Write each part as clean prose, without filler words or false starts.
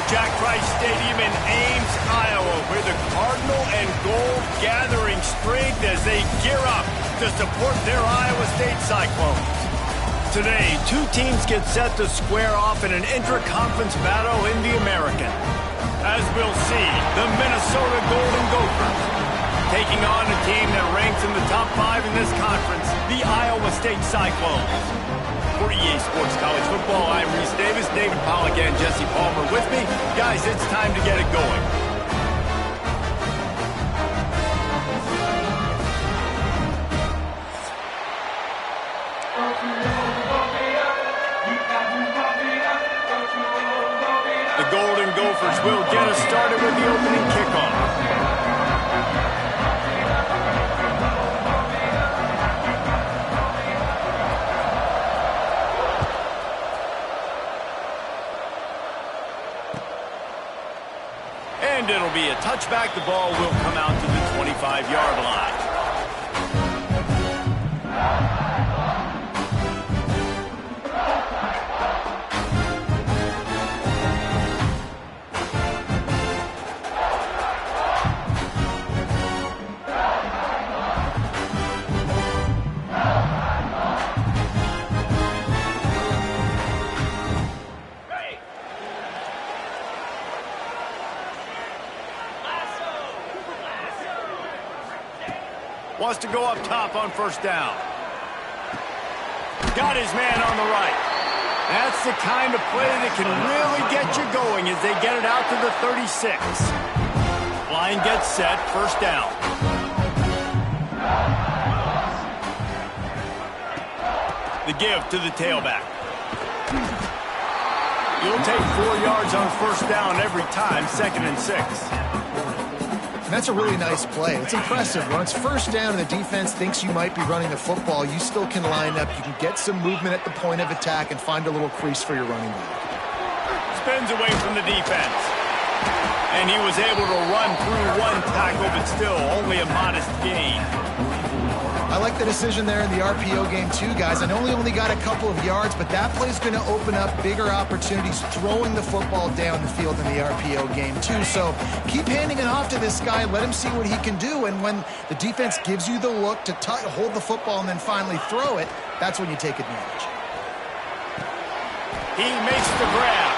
Jack Trice Stadium in Ames, Iowa, where the Cardinal and Gold gathering strength as they gear up to support their Iowa State Cyclones. Today, two teams get set to square off in an intra-conference battle in the American. As we'll see, the Minnesota Golden Gophers taking on a team that ranks in the top 5 in this conference, the Iowa State Cyclones. For EA Sports College Football, I'm Reese Davis, David Pollack, and Jesse Palmer with me. Guys, it's time to get it going. The Golden Gophers will get us started with the opening kickoff. And it'll be a touchback. The ball will come out to the 25-yard line. Wants to go up top on first down. Got his man on the right. That's the kind of play that can really get you going as they get it out to the 36. Line gets set, first down. The give to the tailback. You'll take 4 yards on first down every time, 2nd and 6. And that's a really nice play. It's impressive. When it's first down and the defense thinks you might be running the football, you still can line up. You can get some movement at the point of attack and find a little crease for your running back. Spins away from the defense. And he was able to run through one tackle, but still only a modest gain. I like the decision there in the RPO game too, guys. I know he only got a couple of yards, but that play's going to open up bigger opportunities throwing the football down the field in the RPO game too. So keep handing it off to this guy. Let him see what he can do. And when the defense gives you the look to hold the football and then finally throw it, that's when you take advantage. He makes the grab.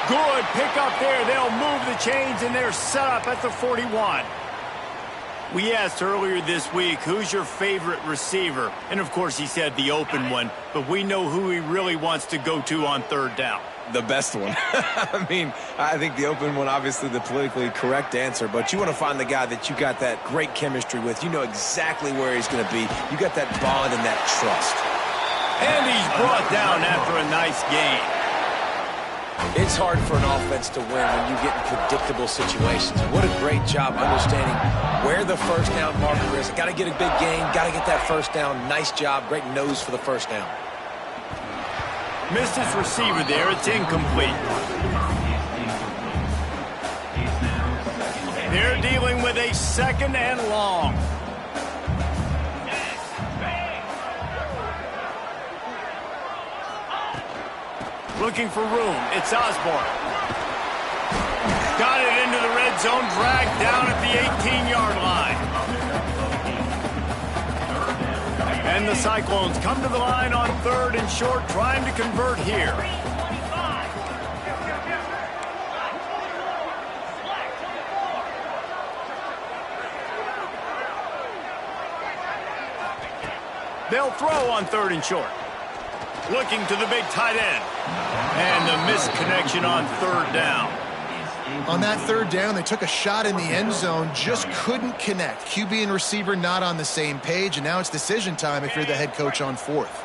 Good pick up there. They'll move the chains, and they're set up at the 41. We asked earlier this week, who's your favorite receiver? And, of course, he said the open one, but we know who he really wants to go to on third down. The best one. I mean, I think the open one, obviously the politically correct answer, but you want to find the guy that you got that great chemistry with. You know exactly where he's going to be. You got that bond and that trust. And he's brought down after a nice gain. It's hard for an offense to win when you get in predictable situations. What a great job understanding where the first down marker is. Got to get a big gain, got to get that first down. Nice job, great nose for the first down. Missed his receiver there, it's incomplete. They're dealing with a 2nd and long. Looking for room. It's Osborne. Got it into the red zone, dragged down at the 18-yard line. And the Cyclones come to the line on 3rd and short, trying to convert here. They'll throw on 3rd and short. Looking to the big tight end. And the missed connection on 3rd down. On that 3rd down, they took a shot in the end zone, just couldn't connect. QB and receiver not on the same page, and now it's decision time if you're the head coach on 4th.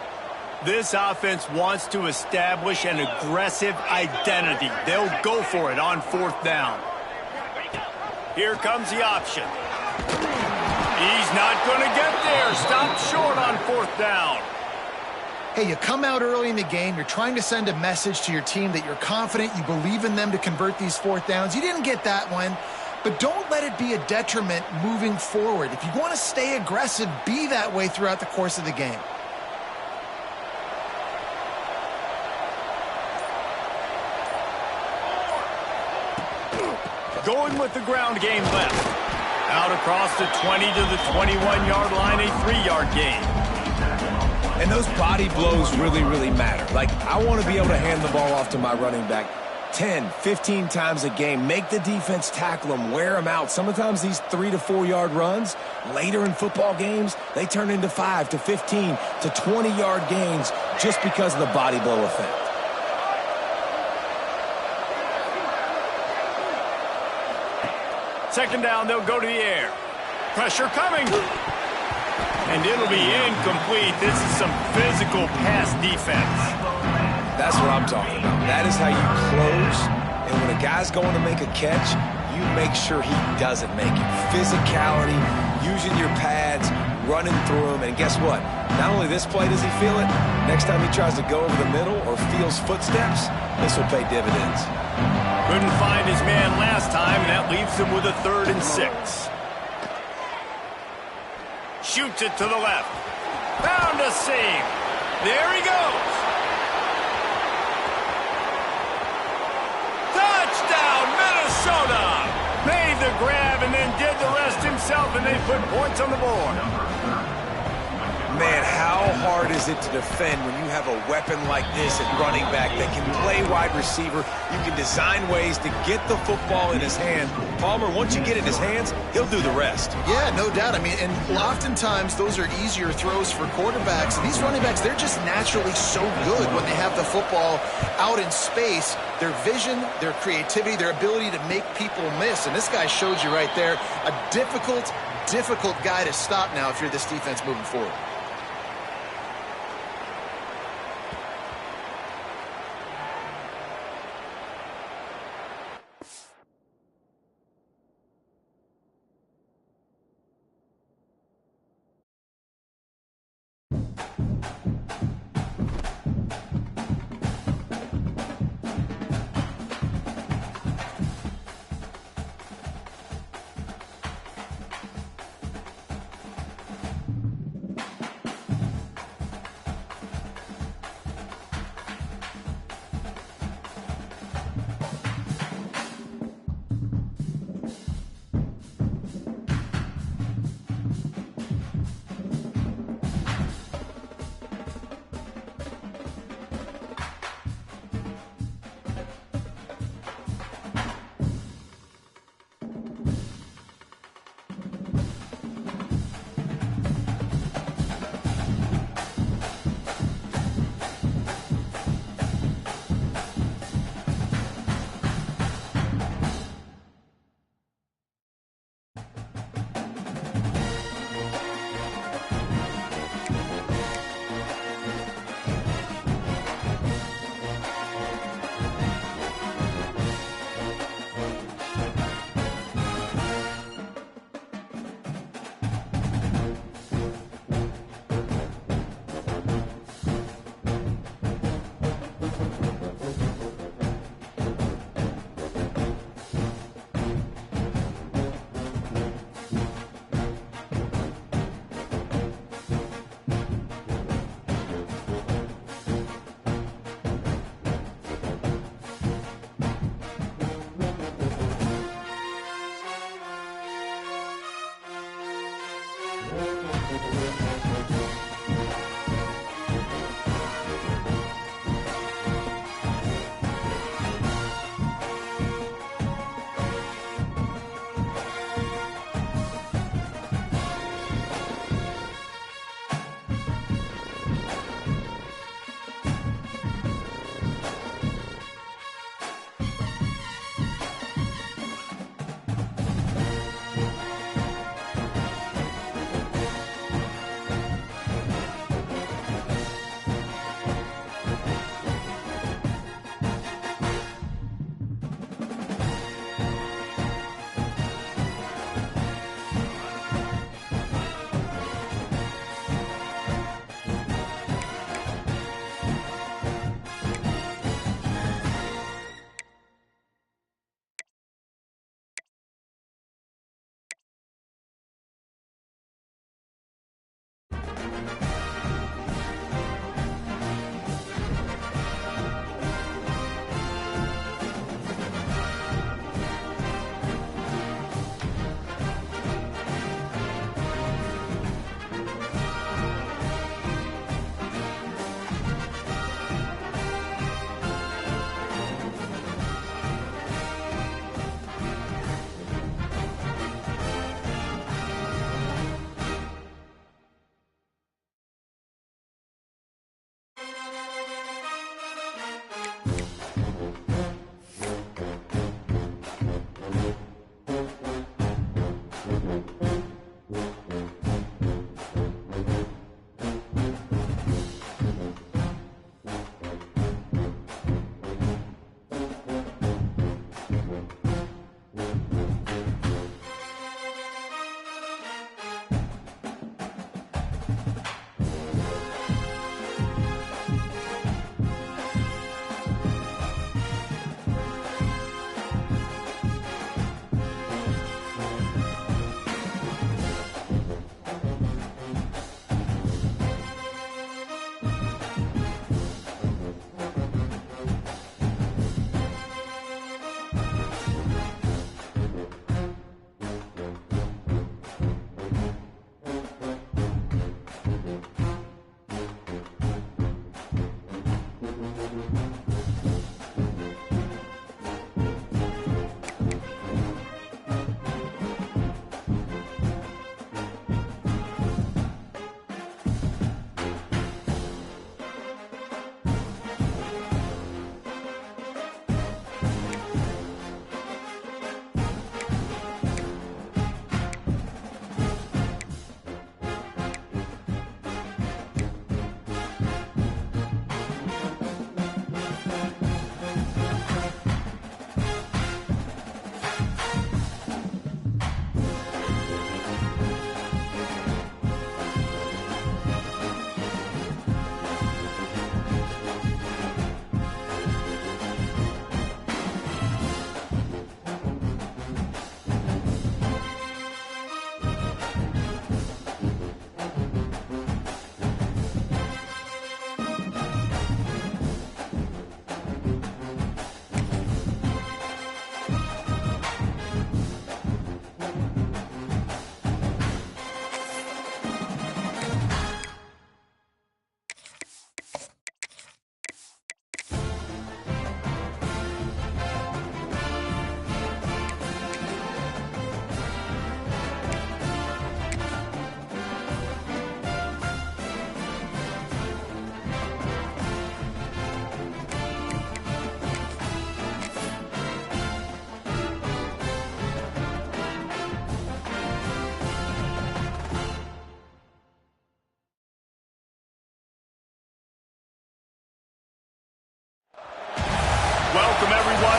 This offense wants to establish an aggressive identity. They'll go for it on 4th down. Here comes the option. He's not going to get there. Stopped short on 4th down. Hey, you come out early in the game, you're trying to send a message to your team that you're confident, you believe in them to convert these 4th downs. You didn't get that one, but don't let it be a detriment moving forward. If you want to stay aggressive, be that way throughout the course of the game. going with the ground game left. Out across the 20 to the 21-yard line, a 3-yard gain. And those body blows really, really matter. Like, I want to be able to hand the ball off to my running back 10, 15 times a game. Make the defense tackle them, wear them out. Sometimes these 3 to 4 yard runs, later in football games, they turn into 5 to 15 to 20-yard gains just because of the body blow effect. Second down, they'll go to the air. Pressure coming. And it'll be incomplete. This is some physical pass defense. That's what I'm talking about. That is how you close. And when a guy's going to make a catch, you make sure he doesn't make it. Physicality, using your pads, running through them. And guess what? Not only this play does he feel it, next time he tries to go over the middle or feels footsteps, this will pay dividends. Couldn't find his man last time, and that leaves him with a 3rd and 6. Shoots it to the left. Found a seam. There he goes. Touchdown, Minnesota! Made the grab and then did the rest himself, and they put points on the board. Man, how hard is it to defend when you have a weapon like this at running back that can play wide receiver? You can design ways to get the football in his hand. Palmer, once you get it in his hands, he'll do the rest. Yeah, no doubt. I mean, and oftentimes those are easier throws for quarterbacks. And these running backs, they're just naturally so good when they have the football out in space. Their vision, their creativity, their ability to make people miss. And this guy showed you right there, a difficult guy to stop now if you're this defense moving forward.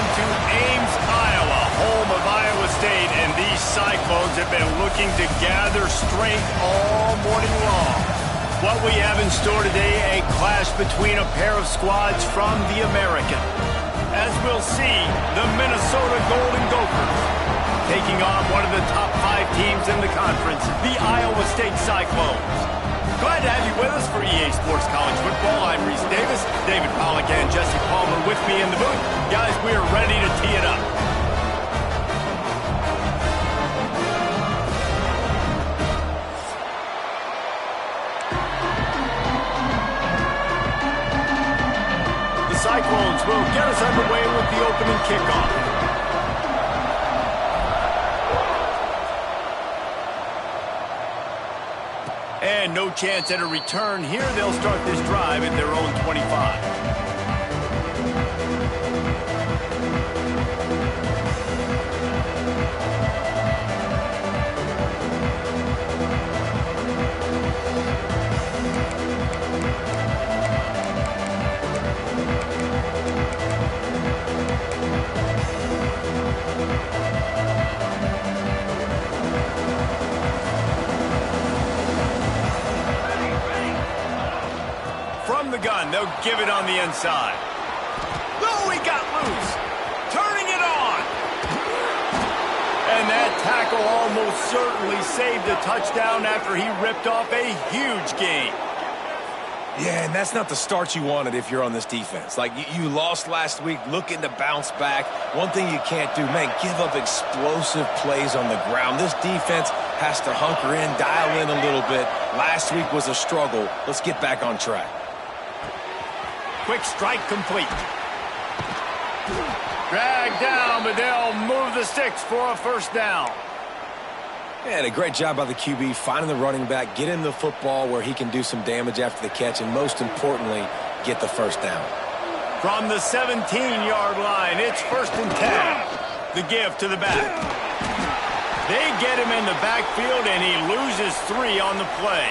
on to Ames, Iowa, home of Iowa State, and these Cyclones have been looking to gather strength all morning long. What we have in store today, a clash between a pair of squads from the American. As we'll see, the Minnesota Golden Gophers taking on one of the top 5 teams in the conference, the Iowa State Cyclones. Glad to have you with us for EA Sports College Football. I'm Reese Davis, David Pollack and Jesse Palmer with me in the booth. Guys, we are ready to tee it up. Cyclones will get us underway with the opening kickoff. And no chance at a return here. They'll start this drive at their own 25. From the gun, they'll give it on the inside. Oh, he got loose. Turning it on. And that tackle almost certainly saved a touchdown after he ripped off a huge gain. Yeah, and that's not the start you wanted if you're on this defense. Like, you lost last week, looking to bounce back. One thing you can't do, man, give up explosive plays on the ground. This defense has to hunker in, dial in a little bit. Last week was a struggle. Let's get back on track. Quick strike complete. Dragged down, but they'll move the sticks for a first down. And a great job by the QB finding the running back, getting the football where he can do some damage after the catch, and most importantly, get the first down. From the 17-yard line, it's 1st and 10. The give to the back. They get him in the backfield, and he loses 3 on the play.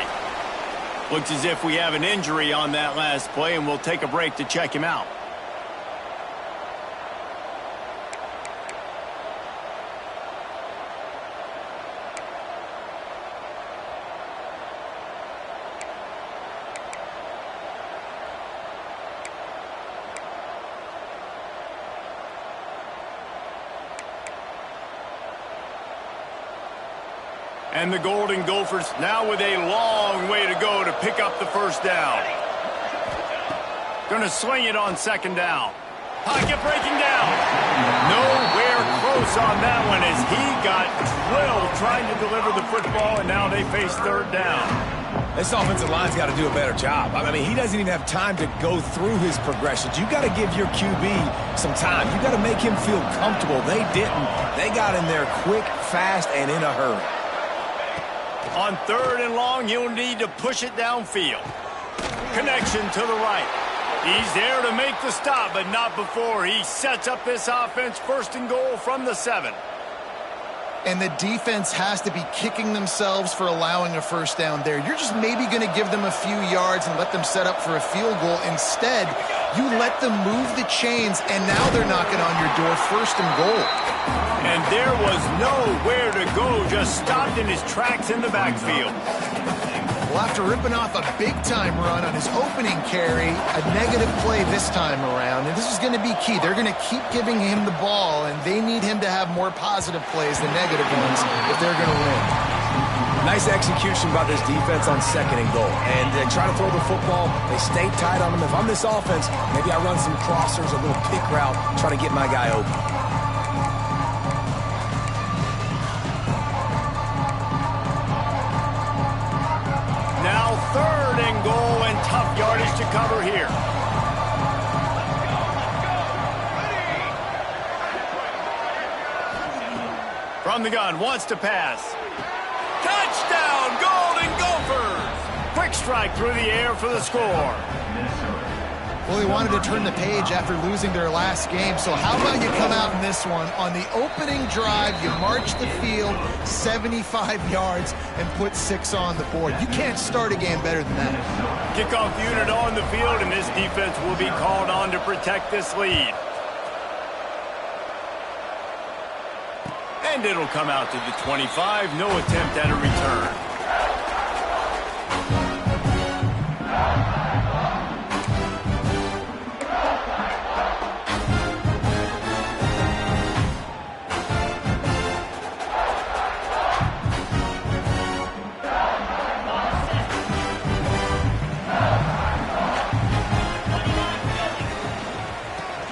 Looks as if we have an injury on that last play, and we'll take a break to check him out. And the Golden Gophers now with a long way to go to pick up the first down. Going to sling it on 2nd down. Pocket breaking down. Nowhere close on that one as he got drilled trying to deliver the football, and now they face 3rd down. This offensive line's got to do a better job. I mean, he doesn't even have time to go through his progressions. You got to give your QB some time. You got to make him feel comfortable. They didn't. They got in there quick, fast, and in a hurry. On 3rd and long, he'll need to push it downfield. Connection to the right. He's there to make the stop, but not before he sets up this offense 1st and goal from the 7. And the defense has to be kicking themselves for allowing a first down there. You're just maybe going to give them a few yards and let them set up for a field goal. Instead, you let them move the chains, and now they're knocking on your door 1st and goal. And there was nowhere to go, just stopped in his tracks in the backfield. Well, after ripping off a big-time run on his opening carry, a negative play this time around, and this is going to be key. They're going to keep giving him the ball, and they need him to have more positive plays than negative ones if they're going to win. Nice execution by this defense on 2nd and goal. And they try to throw the football. They stay tight on him. If I'm this offense, maybe I run some crossers, a little pick route, try to get my guy open. Now 3rd and goal, and tough yardage to cover here. From the gun, wants to pass. Touchdown, Golden Gophers! Quick strike through the air for the score. Well, they wanted to turn the page after losing their last game, so how about you come out in this one? On the opening drive, you march the field 75 yards and put 6 on the board. You can't start a game better than that. Kickoff unit on the field, and this defense will be called on to protect this lead. And it'll come out to the 25. No attempt at a return.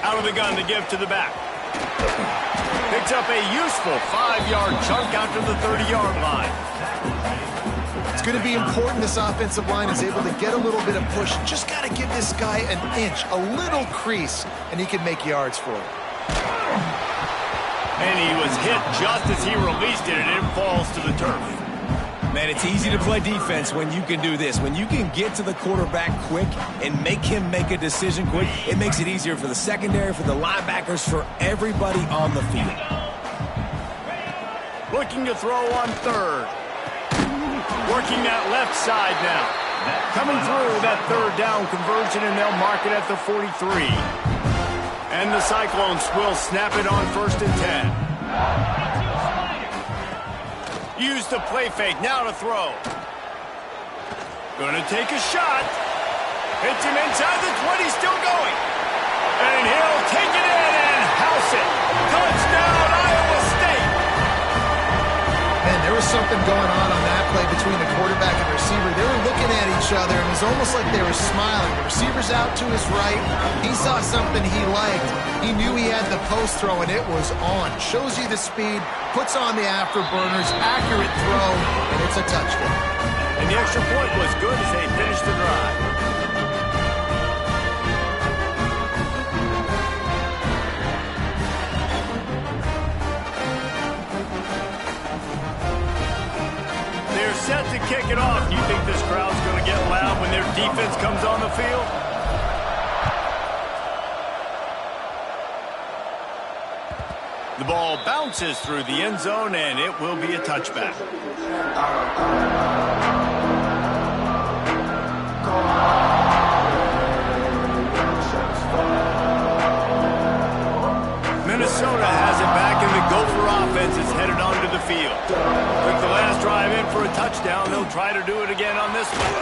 Out of the gun to give to the back. Picks up a useful 5-yard chunk out to the 30-yard line. It's going to be important this offensive line is able to get a little bit of push. Just got to give this guy an inch, a little crease, and he can make yards for it. And he was hit just as he released it, and it falls to the turf. Man, it's easy to play defense when you can do this. When you can get to the quarterback quick and make him make a decision quick, it makes it easier for the secondary, for the linebackers, for everybody on the field. Looking to throw on third. Working that left side now. Coming through that third down conversion, and they'll mark it at the 43. And the Cyclones will snap it on 1st and 10. Use the play fake, now to throw. Gonna take a shot. Hits him inside the 20, still going. And he'll take it in and house it. Touchdown, Iowa State. Man, there was something going on that play between the quarterback and receiver. They were looking at each other, and it was almost like they were smiling. The receiver's out to his right. He saw something he liked. He knew he had the post throw, and it was on. Shows you the speed, puts on the afterburners, accurate throw, and it's a touchdown. And the extra point was good as they finished the drive. They're set to kick it off. Do you think this crowd's going to get loud when their defense comes on the field? The ball bounces through the end zone, and it will be a touchback. Minnesota has it back, and the Gopher offense is headed onto the field. Took the last drive in for a touchdown. They'll try to do it again on this one.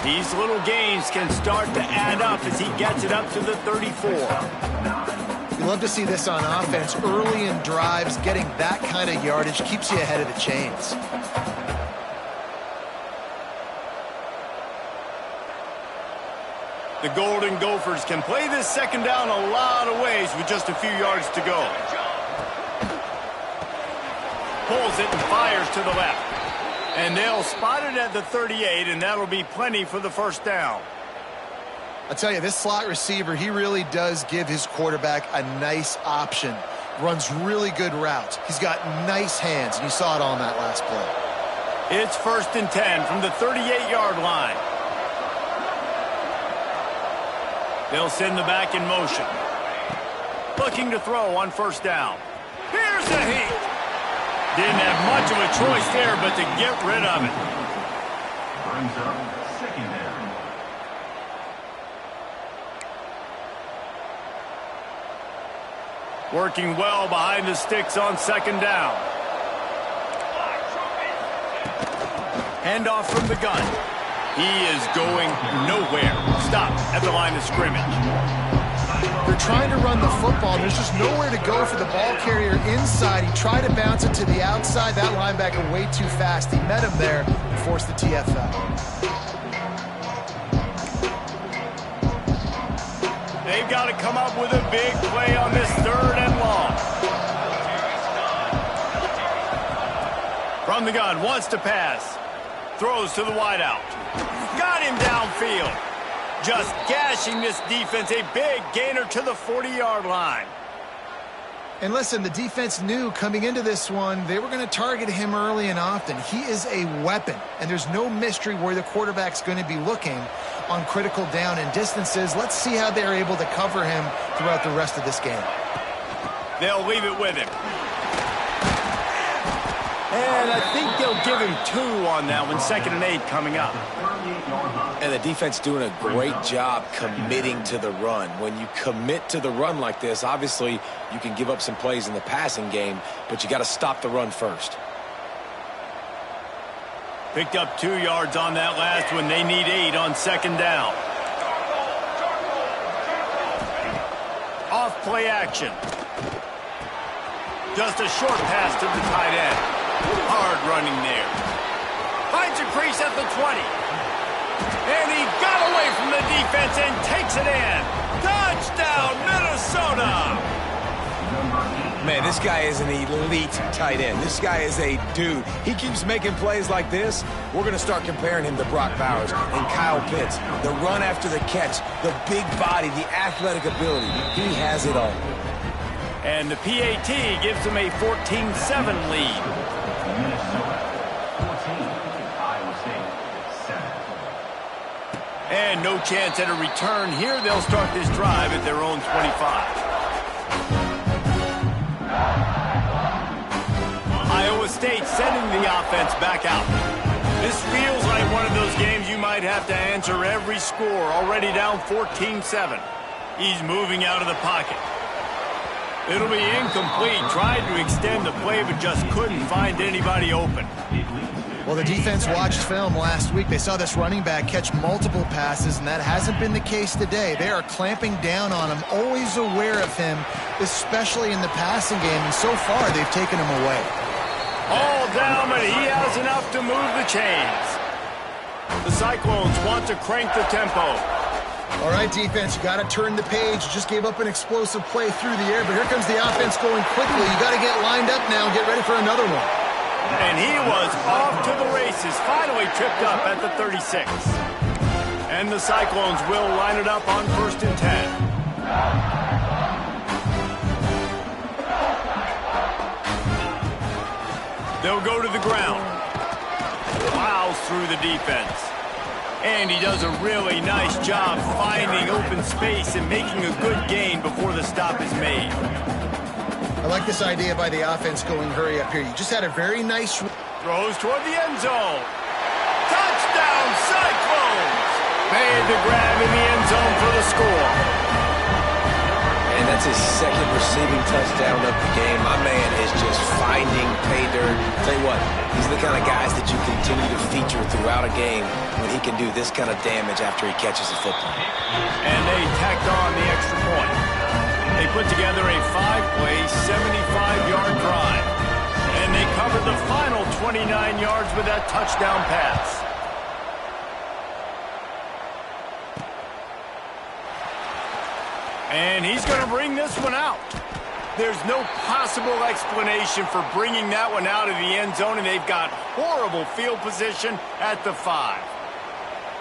These little gains can start to add up as he gets it up to the 34. You love to see this on offense. Early in drives, getting that kind of yardage keeps you ahead of the chains. The Golden Gophers can play this second down a lot of ways with just a few yards to go. Pulls it and fires to the left. And they'll spot it at the 38, and that'll be plenty for the first down. I tell you, this slot receiver, he really does give his quarterback a nice option. Runs really good routes. He's got nice hands, and you saw it all in that last play. It's 1st and 10 from the 38-yard line. They'll send the back in motion. Looking to throw on 1st down. Here's the heat. Didn't have much of a choice there, but to get rid of it. Brings up 2nd down. Working well behind the sticks on 2nd down. Handoff from the gun. He is going nowhere. Stop at the line of scrimmage. They're trying to run the football. There's just nowhere to go for the ball carrier inside. He tried to bounce it to the outside. That linebacker way too fast. He met him there and forced the TFL. They've got to come up with a big play on this 3rd and long. From the gun, wants to pass. Throws to the wideout. Got him downfield. Just gashing this defense. A big gainer to the 40-yard line. And listen, the defense knew coming into this one, they were going to target him early and often. He is a weapon, and there's no mystery where the quarterback's going to be looking on critical down and distances. Let's see how they're able to cover him throughout the rest of this game. They'll leave it with him. And I think they'll give him 2 on that one, 2nd and 8 coming up. And the defense doing a great job committing to the run. When you commit to the run like this, obviously you can give up some plays in the passing game, but you got to stop the run first. Picked up 2 yards on that last one. They need 8 on 2nd down. Off play action. Just a short pass to the tight end. Hard running there. Finds a crease at the 20. And he got away from the defense and takes it in. Touchdown, Minnesota! Man, this guy is an elite tight end. This guy is a dude. He keeps making plays like this. We're going to start comparing him to Brock Bowers and Kyle Pitts. The run after the catch, the big body, the athletic ability. He has it all. And the PAT gives him a 14-7 lead. Minnesota 14, Iowa State 7. And no chance at a return here. They'll start this drive at their own 25. Iowa State sending the offense back out. This feels like one of those games you might have to answer every score. Already down 14-7. He's moving out of the pocket. It'll be incomplete. Tried to extend the play, but just couldn't find anybody open. Well, the defense watched film last week. They saw this running back catch multiple passes, and that hasn't been the case today. They are clamping down on him, always aware of him, especially in the passing game, and so far they've taken him away. All down, but he has enough to move the chains. The Cyclones want to crank the tempo. All right, defense, you got to turn the page. You just gave up an explosive play through the air, but here comes the offense going quickly. You got to get lined up now and get ready for another one. And he was off to the races, finally tripped up at the 36. And the Cyclones will line it up on 1st and 10. They'll go to the ground. Plows through the defense. And he does a really nice job finding open space and making a good gain before the stop is made. I like this idea by the offense going hurry up here. You just had a very nice... Throws toward the end zone. Touchdown, Cyclones! Made the grab in the end zone for the score. And that's his 2nd receiving touchdown of the game. My man is just finding pay dirt. Tell you what, these are the kind of guys that you continue to feature throughout a game when he can do this kind of damage after he catches the football. And they tacked on the extra point. They put together a 5-play, 75-yard drive. And they covered the final 29 yards with that touchdown pass. And he's going to bring this one out. There's no possible explanation for bringing that one out of the end zone, and they've got horrible field position at the 5.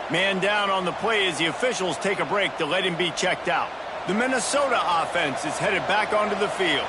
Man down on the play as the officials take a break to let him be checked out. The Minnesota offense is headed back onto the field.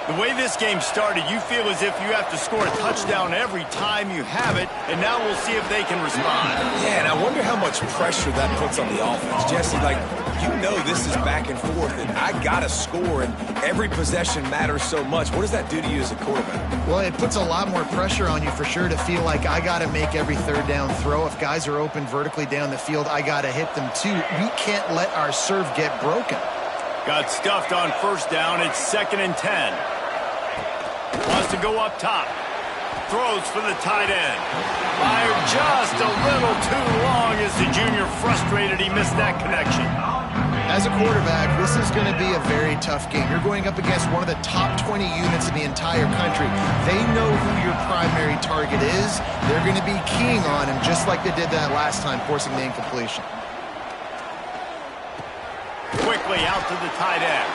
The way this game started, you feel as if you have to score a touchdown every time you have it, and now we'll see if they can respond. Yeah, and I wonder how much pressure that puts on the offense. Jesse, like, you know this is back and forth, and I got to score, and every possession matters so much. What does that do to you as a quarterback? Well, it puts a lot more pressure on you for sure to feel like I got to make every 3rd down throw. If guys are open vertically down the field, I got to hit them too. We can't let our serve get broken. Got stuffed on 1st down. It's 2nd and 10. Wants to go up top. Throws for the tight end. Fired just a little too long as the junior frustrated he missed that connection. As a quarterback, this is going to be a very tough game. You're going up against one of the top 20 units in the entire country. They know who your primary target is. They're going to be keying on him just like they did that last time, forcing the incompletion. Quickly out to the tight end.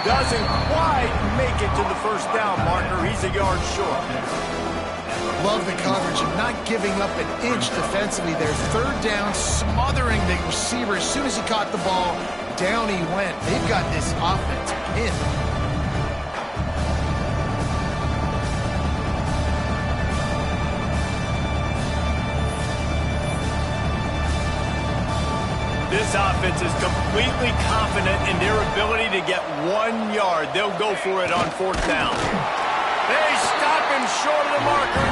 Doesn't quite make it to the 1st down marker. He's a yard short. Love the coverage and not giving up an inch defensively there. 3rd down, smothering the receiver. As soon as he caught the ball, down he went. They've got this offense pinned. This offense is completely confident in their ability to get 1 yard. They'll go for it on 4th down. They stop him short of the marker.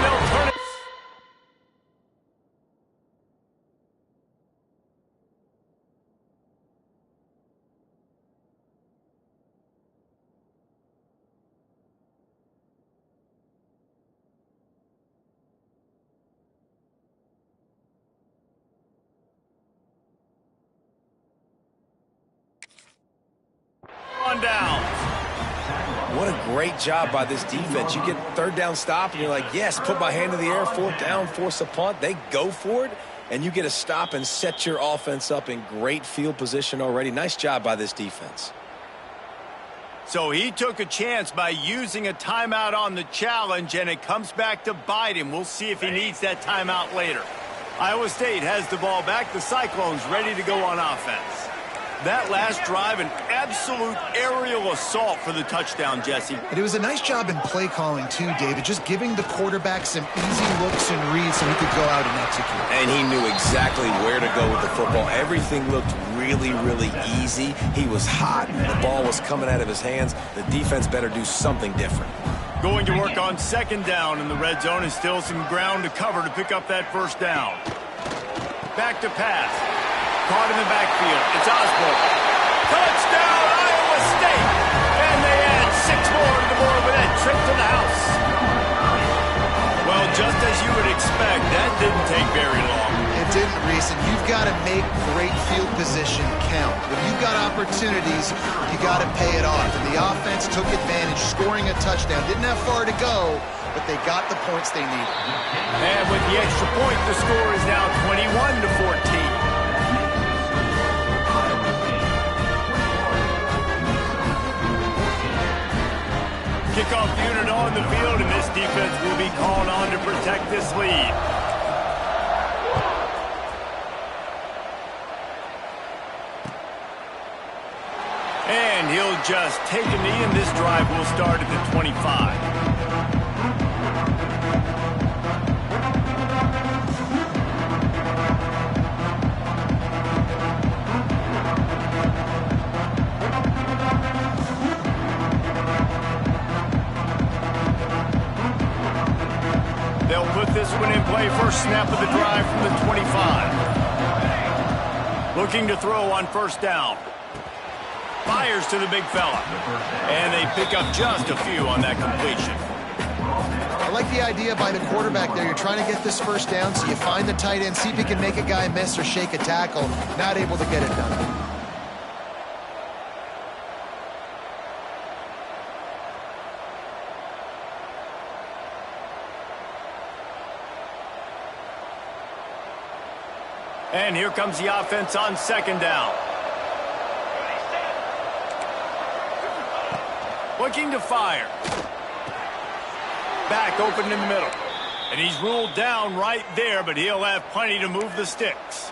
what a great job by this defense. You get third down stop, and you're like, yes, put my hand in the air, fourth down, force a punt. They go for it, and you get a stop and set your offense up in great field position already. Nice job by this defense. So he took a chance by using a timeout on the challenge, and it comes back to bite him. We'll see if he needs that timeout later. Iowa State has the ball back. The Cyclones ready to go on offense. That last drive, an absolute aerial assault for the touchdown, Jesse. And it was a nice job in play calling, too, David, just giving the quarterback some easy looks and reads so he could go out and execute. And he knew exactly where to go with the football. Everything looked really, really easy. He was hot. The ball was coming out of his hands. The defense better do something different. Going to work on second down in the red zone, and still some ground to cover to pick up that first down. Back to pass. Caught in the backfield. It's Osborne. Touchdown, Iowa State! And they add 6 more to the board with that trip to the house. Well, just as you would expect, that didn't take very long. It didn't, Reese, and you've got to make great field position count. When you've got opportunities, you got to pay it off. And the offense took advantage, scoring a touchdown. Didn't have far to go, but they got the points they needed. And with the extra point, the score is now 21-14. Kickoff unit on the field, and this defense will be called on to protect this lead. And he'll just take a knee, and this drive will start at the 25. They'll put this one in play. First snap of the drive from the 25. Looking to throw on first down. Fires to the big fella. And they pick up just a few on that completion. I like the idea by the quarterback there. You're trying to get this first down, so you find the tight end, see if he can make a guy miss or shake a tackle. Not able to get it done. And here comes the offense on second down. Looking to fire. Back open in the middle. And he's ruled down right there, but he'll have plenty to move the sticks.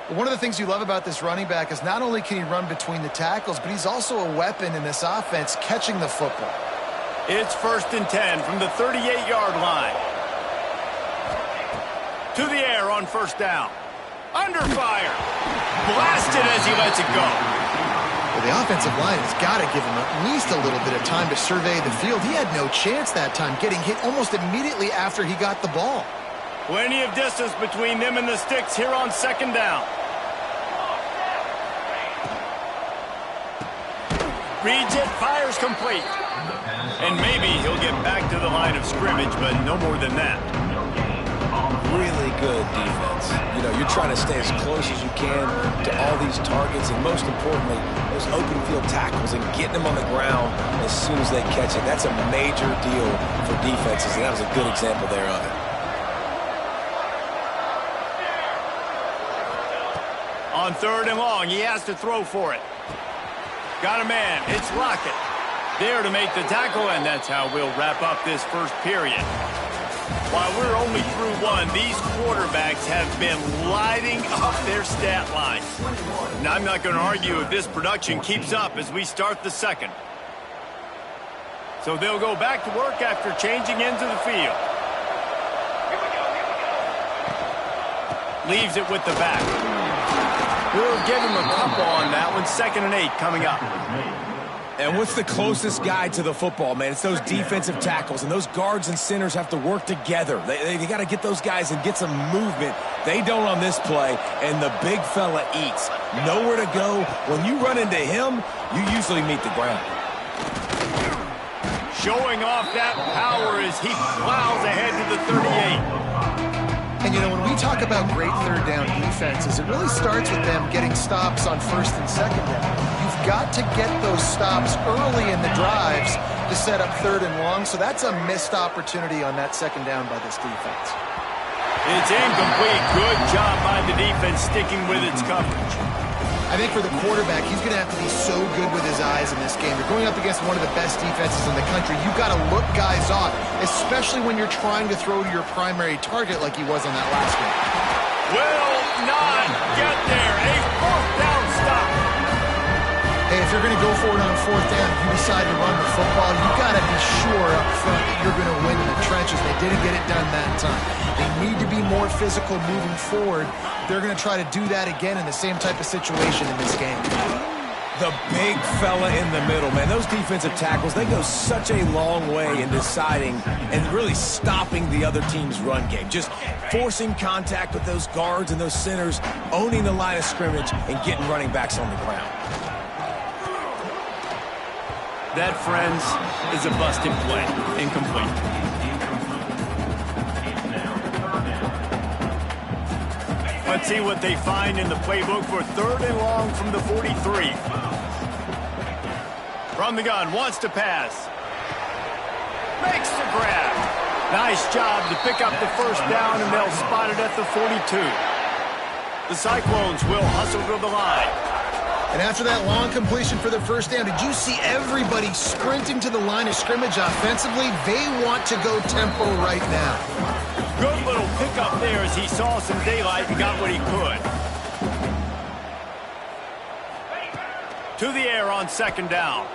One of the things you love about this running back is not only can he run between the tackles, but he's also a weapon in this offense catching the football. It's 1st and 10 from the 38-yard line. To the air on first down. Under fire. Blasted as he lets it go. Well, the offensive line has got to give him at least a little bit of time to survey the field. He had no chance that time, getting hit almost immediately after he got the ball. Plenty of distance between them and the sticks here on second down. Reads it, fires complete. And maybe he'll get back to the line of scrimmage, but no more than that. Really good defense. You know, you're trying to stay as close as you can to all these targets, and most importantly, those open field tackles and getting them on the ground as soon as they catch it. That's a major deal for defenses, and that was a good example there of it. On third and long, he has to throw for it. Got a man. It's Lockett. There to make the tackle, and that's how we'll wrap up this first period. While we're only through one, these quarterbacks have been lighting up their stat lines. And I'm not going to argue if this production keeps up as we start the second. So they'll go back to work after changing into the field. Leaves it with the back. We'll give him a couple on that one. 2nd and 8 coming up. And what's the closest guy to the football, man? It's those defensive tackles, and those guards and centers have to work together. They got to get those guys and get some movement. They don't on this play, and the big fella eats. Nowhere to go. When you run into him, you usually meet the ground. Showing off that power as he plows ahead to the 38. And, you know, when we talk about great third down defenses, it really starts with them getting stops on first and second down. You've got to get those stops early in the drives to set up 3rd and long, so that's a missed opportunity on that 2nd down by this defense. It's incomplete. Good job by the defense sticking with its coverage. I think for the quarterback, he's going to have to be so good with his eyes in this game. You're going up against one of the best defenses in the country. You've got to look guys off, especially when you're trying to throw to your primary target like he was on that last one. Will not get there. A 4th down stop. Hey, if you're going to go for it on 4th down, if you decide to run the football, you've got to be sure up front that you're going to win in the trenches. They didn't get it done that time. They need to be more physical moving forward. They're going to try to do that again in the same type of situation in this game. The big fella in the middle, man. Those defensive tackles, they go such a long way in deciding and really stopping the other team's run game. Just forcing contact with those guards and those centers, owning the line of scrimmage, and getting running backs on the ground. That, friends, is a busted play. Incomplete. Let's see what they find in the playbook for 3rd and long from the 43. From the gun, wants to pass. Makes the grab. Nice job to pick up the 1st down, and they'll spot it at the 42. The Cyclones will hustle to the line. And after that long completion for the 1st down, did you see everybody sprinting to the line of scrimmage offensively? They want to go tempo right now. Good little pickup there as he saw some daylight and got what he could. To the air on 2nd down.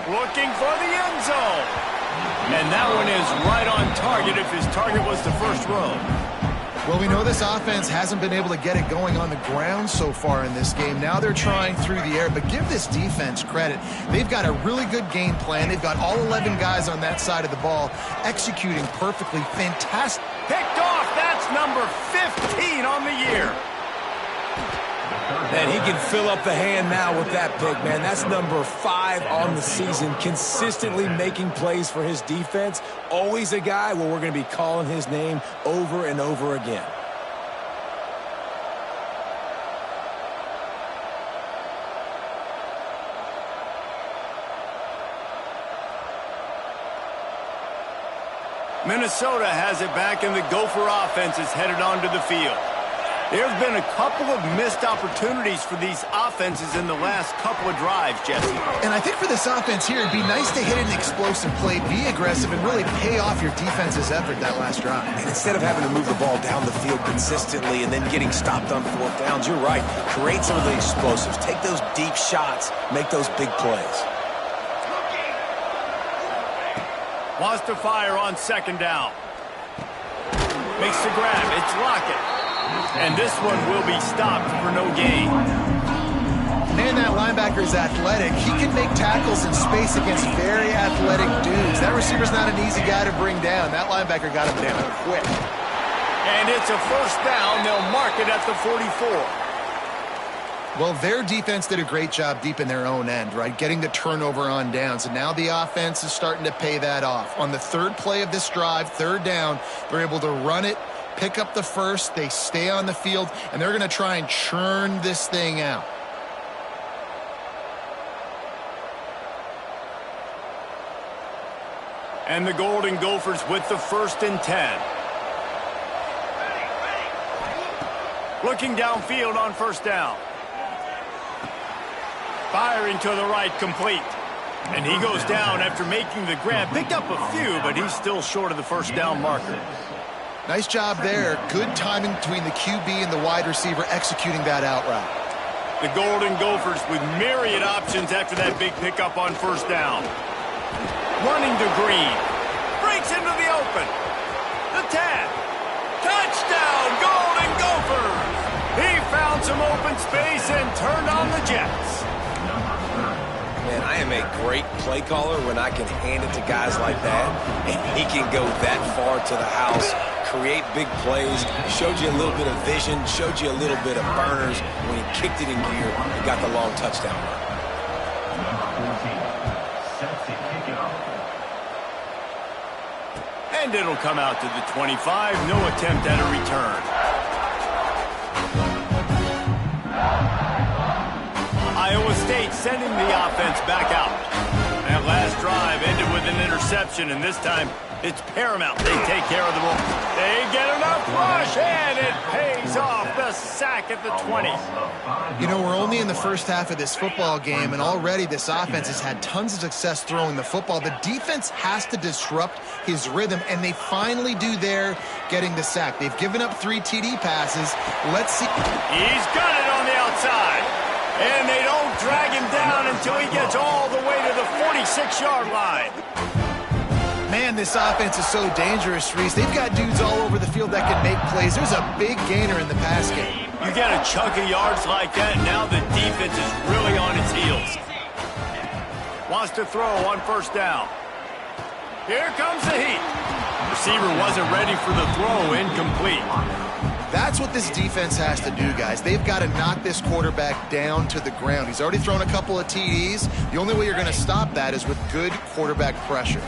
Looking for the end zone. And that one is right on target if his target was the 1st row. Well, we know this offense hasn't been able to get it going on the ground so far in this game. Now they're trying through the air, but give this defense credit. They've got a really good game plan. They've got all 11 guys on that side of the ball executing perfectly. Fantastic. Picked off. That's number 15 on the year. And he can fill up the hand now with that pick, man. That's number 5 on the season, consistently making plays for his defense. Always a guy where we're going to be calling his name over and over again. Minnesota has it back, and the Gopher offense is headed onto the field. There's been a couple of missed opportunities for these offenses in the last couple of drives, Jesse. And I think for this offense here, it'd be nice to hit an explosive play, be aggressive, and really pay off your defense's effort that last drive. And instead of having to move the ball down the field consistently and then getting stopped on 4th downs, you're right. Create some of the explosives. Take those deep shots. Make those big plays. Wants to fire on 2nd down. Makes the grab. It's Lockett. And this one will be stopped for no gain. Man, that linebacker is athletic. He can make tackles in space against very athletic dudes. That receiver's not an easy guy to bring down. That linebacker got him down quick. And it's a 1st down. They'll mark it at the 44. Well, their defense did a great job deep in their own end, right? Getting the turnover on downs. And now the offense is starting to pay that off. On the 3rd play of this drive, 3rd down, they're able to run it, pick up the 1st, they stay on the field, and they're going to try and churn this thing out. And the Golden Gophers with the 1st and 10. Looking downfield on 1st down. Firing to the right, complete. And he goes down after making the grab. Picked up a few, but he's still short of the 1st down marker. Nice job there. Good timing between the QB and the wide receiver executing that out route. The Golden Gophers with myriad options after that big pickup on 1st down. Running to Green. Breaks into the open. The tap. Touchdown, Golden Gophers! He found some open space and turned on the Jets. Man, I am a great play caller when I can hand it to guys like that. And he can go that far to the house, create big plays, showed you a little bit of vision, showed you a little bit of burners. When he kicked it in gear, he got the long touchdown run. Number 14 sets it, kick it off. And it'll come out to the 25. No attempt at a return. Iowa State sending the offense back out. That last last drive ended with an interception, and this time it's paramount they take care of the ball. They get enough rush, and it pays off. The sack at the 20. You know, we're only in the first half of this football game, and already this offense has had tons of success throwing the football. The defense has to disrupt his rhythm, and they finally do there, getting the sack. They've given up 3 TD passes. Let's see. He's got it on the outside, and they don't drag him down until he gets all the way to the 46-yard line. Man, this offense is so dangerous, Reese. They've got dudes all over the field that can make plays. There's a big gainer in the pass game. You get a chunk of yards like that, now the defense is really on its heels. Wants to throw on first down. Here comes the heat. Receiver wasn't ready for the throw, incomplete. That's what this defense has to do, guys. They've got to knock this quarterback down to the ground. He's already thrown a couple of TDs. The only way you're going to stop that is with good quarterback pressure.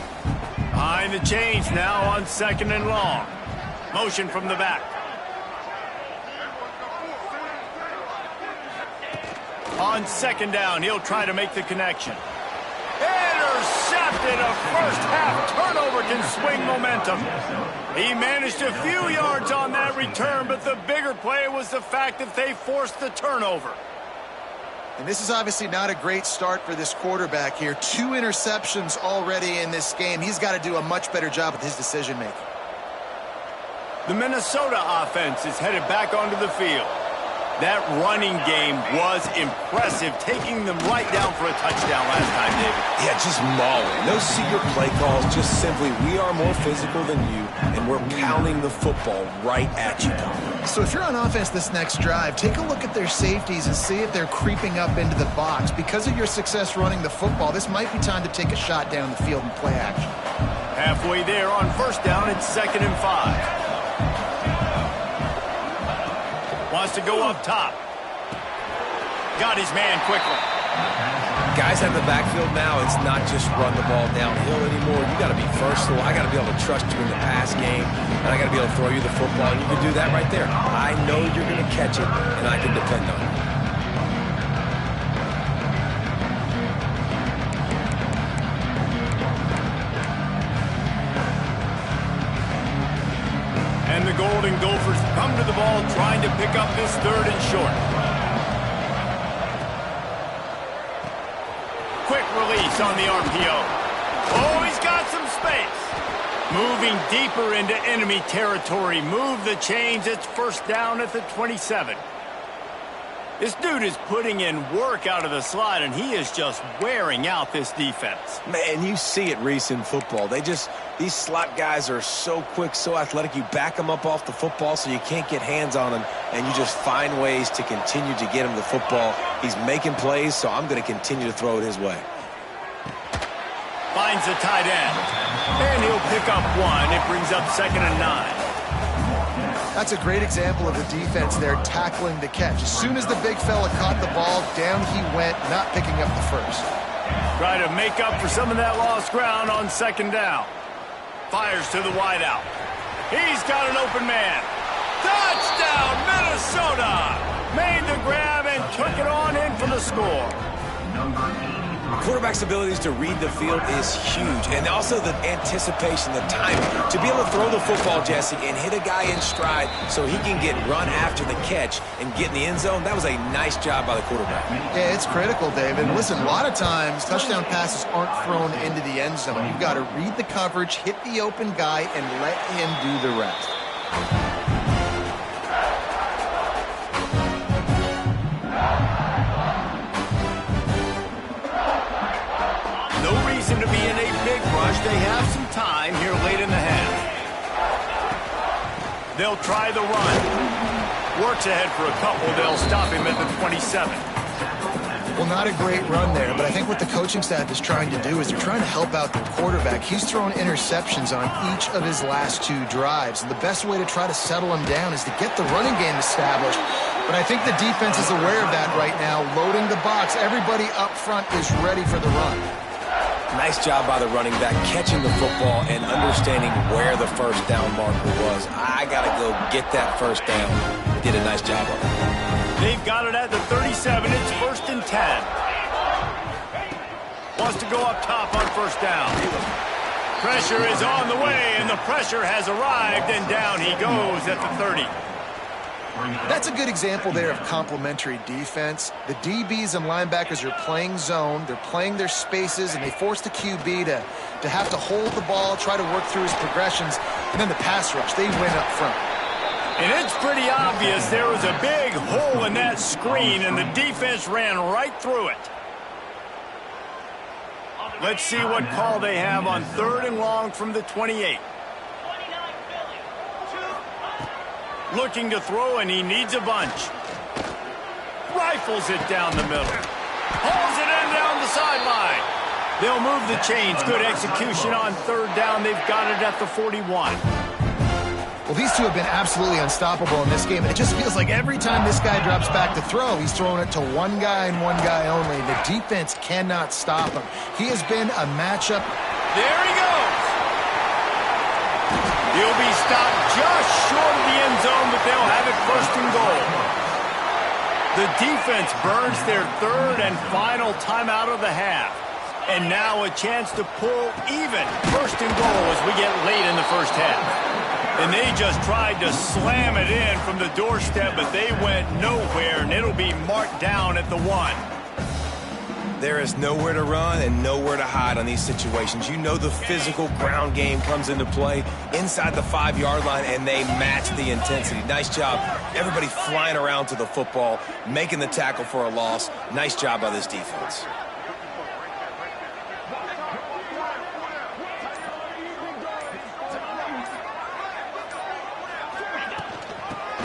Behind the chains now on 2nd and long. Motion from the back. On 2nd down, he'll try to make the connection. Intercepted. A first-half turnover can swing momentum. He managed a few yards on that return, but the bigger play was the fact that they forced the turnover. And this is obviously not a great start for this quarterback here. 2 interceptions already in this game. He's got to do a much better job with his decision-making. The Minnesota offense is headed back onto the field. That running game was impressive, taking them right down for a touchdown last time, David. Yeah, just mauling. No secret play calls, just simply, we are more physical than you, and we're pounding the football right at you, Tom. So if you're on offense this next drive, take a look at their safeties and see if they're creeping up into the box. Because of your success running the football, this might be time to take a shot down the field and play action. Halfway there on first down, it's 2nd and 5. Wants to go up top. Got his man quickly. Guys at the backfield now, it's not just run the ball downhill anymore. You got to be versatile. I got to be able to trust you in the pass game, and I got to be able to throw you the football, and you can do that right there. I know you're going to catch it, and I can depend on it. And the Golden Gophers come to the ball trying to pick up this 3rd and short. Quick release on the RPO. Oh, he's got some space. Moving deeper into enemy territory. Move the chains. It's first down at the 27. This dude is putting in work out of the slot, and he is just wearing out this defense. Man, you see it, Reese, in football. These slot guys are so quick, so athletic. You back them up off the football so you can't get hands on them, and you just find ways to continue to get him the football. He's making plays, so I'm going to continue to throw it his way. Finds the tight end, and he'll pick up 1. It brings up 2nd and 9. That's a great example of the defense there tackling the catch. As soon as the big fella caught the ball, down he went, not picking up the first. Try to make up for some of that lost ground on 2nd down. Fires to the wideout. He's got an open man. Touchdown, Minnesota! Made the grab and took it on in for the score. Quarterback's abilities to read the field is huge, and also the anticipation, the timing. To be able to throw the football, Jesse, and hit a guy in stride so he can get run after the catch and get in the end zone, that was a nice job by the quarterback. Yeah, it's critical, David. Listen, a lot of times touchdown passes aren't thrown into the end zone. You've got to read the coverage, hit the open guy, and let him do the rest. No reason to be in a big rush. They have some time here late in the half. They'll try the run. Works ahead for a couple. They'll stop him at the 27. Well, not a great run there, but I think what the coaching staff is trying to do is they're trying to help out the quarterback. He's thrown interceptions on each of his last 2 drives, and the best way to try to settle him down is to get the running game established. But I think the defense is aware of that right now, loading the box. Everybody up front is ready for the run. Nice job by the running back, catching the football and understanding where the first down marker was. I got to go get that first down. Did a nice job of it. They've got it at the 37. It's 1st and 10. Wants to go up top on first down. Pressure is on the way, and the pressure has arrived, and down he goes at the 30. That's a good example there of complementary defense. The DBs and linebackers are playing zone, they're playing their spaces, and they force the QB to have to hold the ball, try to work through his progressions, and then the pass rush, they win up front. And it's pretty obvious there was a big hole in that screen, and the defense ran right through it. Let's see what call they have on 3rd and long from the 28. Looking to throw, and he needs a bunch. Rifles it down the middle. Hauls it in down the sideline. They'll move the chains. Good execution on 3rd down. They've got it at the 41. Well, these two have been absolutely unstoppable in this game. It just feels like every time this guy drops back to throw, he's throwing it to one guy and one guy only. The defense cannot stop him. He has been a matchup. There he goes. He'll be stopped just short of the end zone, but they'll have it 1st and goal. The defense burns their 3rd and final timeout of the half. And now a chance to pull even 1st and goal as we get late in the first half. And they just tried to slam it in from the doorstep, but they went nowhere, and it'll be marked down at the 1. There is nowhere to run and nowhere to hide on these situations. You know the physical ground game comes into play inside the 5-yard line, and they match the intensity. Nice job. Everybody flying around to the football, making the tackle for a loss. Nice job by this defense.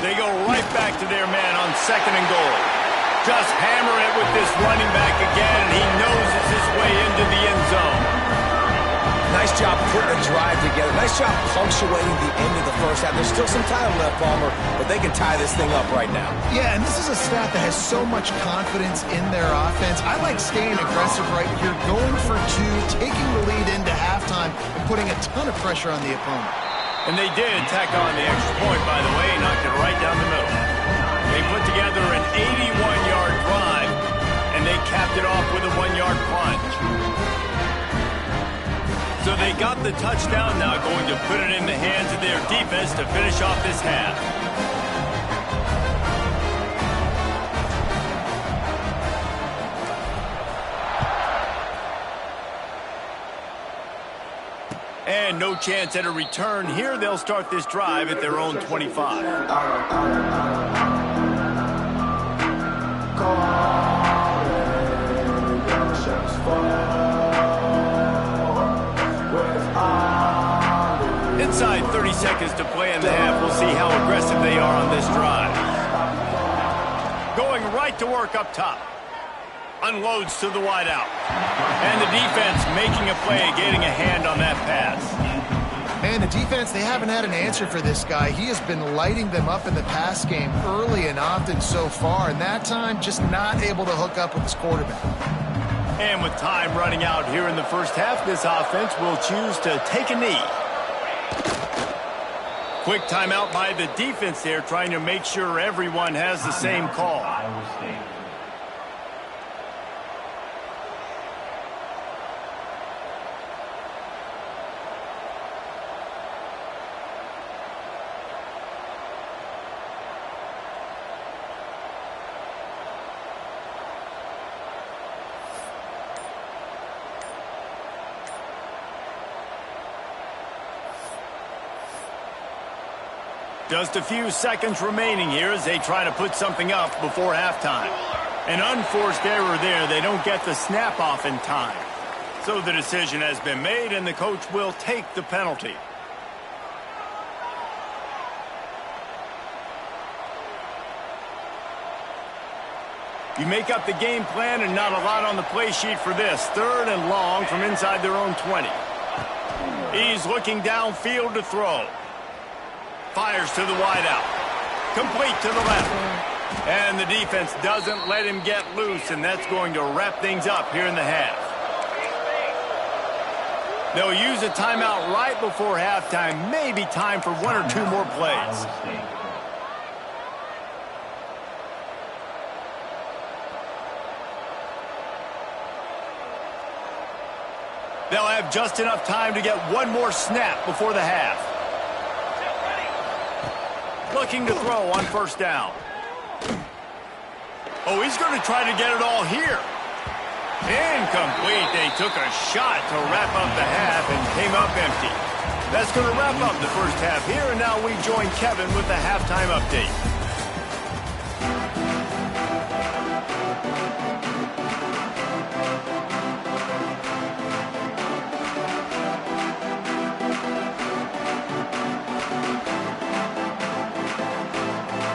They go right back to their man on 2nd and goal. Just hammer it with this running back again, and he noses his way into the end zone. Nice job putting a drive together. Nice job punctuating the end of the first half. There's still some time left, Palmer, but they can tie this thing up right now. Yeah, and this is a staff that has so much confidence in their offense. I like staying aggressive right here, going for 2, taking the lead into halftime, and putting a ton of pressure on the opponent. And they did tack on the extra point, by the way, knocked it right down the middle. They put together an 81-yard drive, and they capped it off with a 1-yard plunge. So they got the touchdown, now going to put it in the hands of their defense to finish off this half. And no chance at a return here. They'll start this drive at their own 25. Inside 30 seconds to play in the half. We'll see how aggressive they are on this drive. Going right to work up top. Unloads to the wideout. And the defense making a play, getting a hand on that pass. Man, the defense, they haven't had an answer for this guy. He has been lighting them up in the pass game early and often so far, and that time just not able to hook up with his quarterback. And with time running out here in the first half, this offense will choose to take a knee. Quick timeout by the defense there, trying to make sure everyone has the same call. Just a few seconds remaining here as they try to put something up before halftime. An unforced error there. They don't get the snap off in time. So the decision has been made, and the coach will take the penalty. You make up the game plan, and not a lot on the play sheet for this. 3rd and long from inside their own 20. He's looking downfield to throw. Fires to the wideout. Complete to the left. And the defense doesn't let him get loose, and that's going to wrap things up here in the half. They'll use a timeout right before halftime. Maybe time for 1 or 2 more plays. They'll have just enough time to get one more snap before the half. Looking to throw on first down. Oh, he's going to try to get it all here. Incomplete. They took a shot to wrap up the half and came up empty. That's going to wrap up the first half here, and now we join Kevin with the halftime update.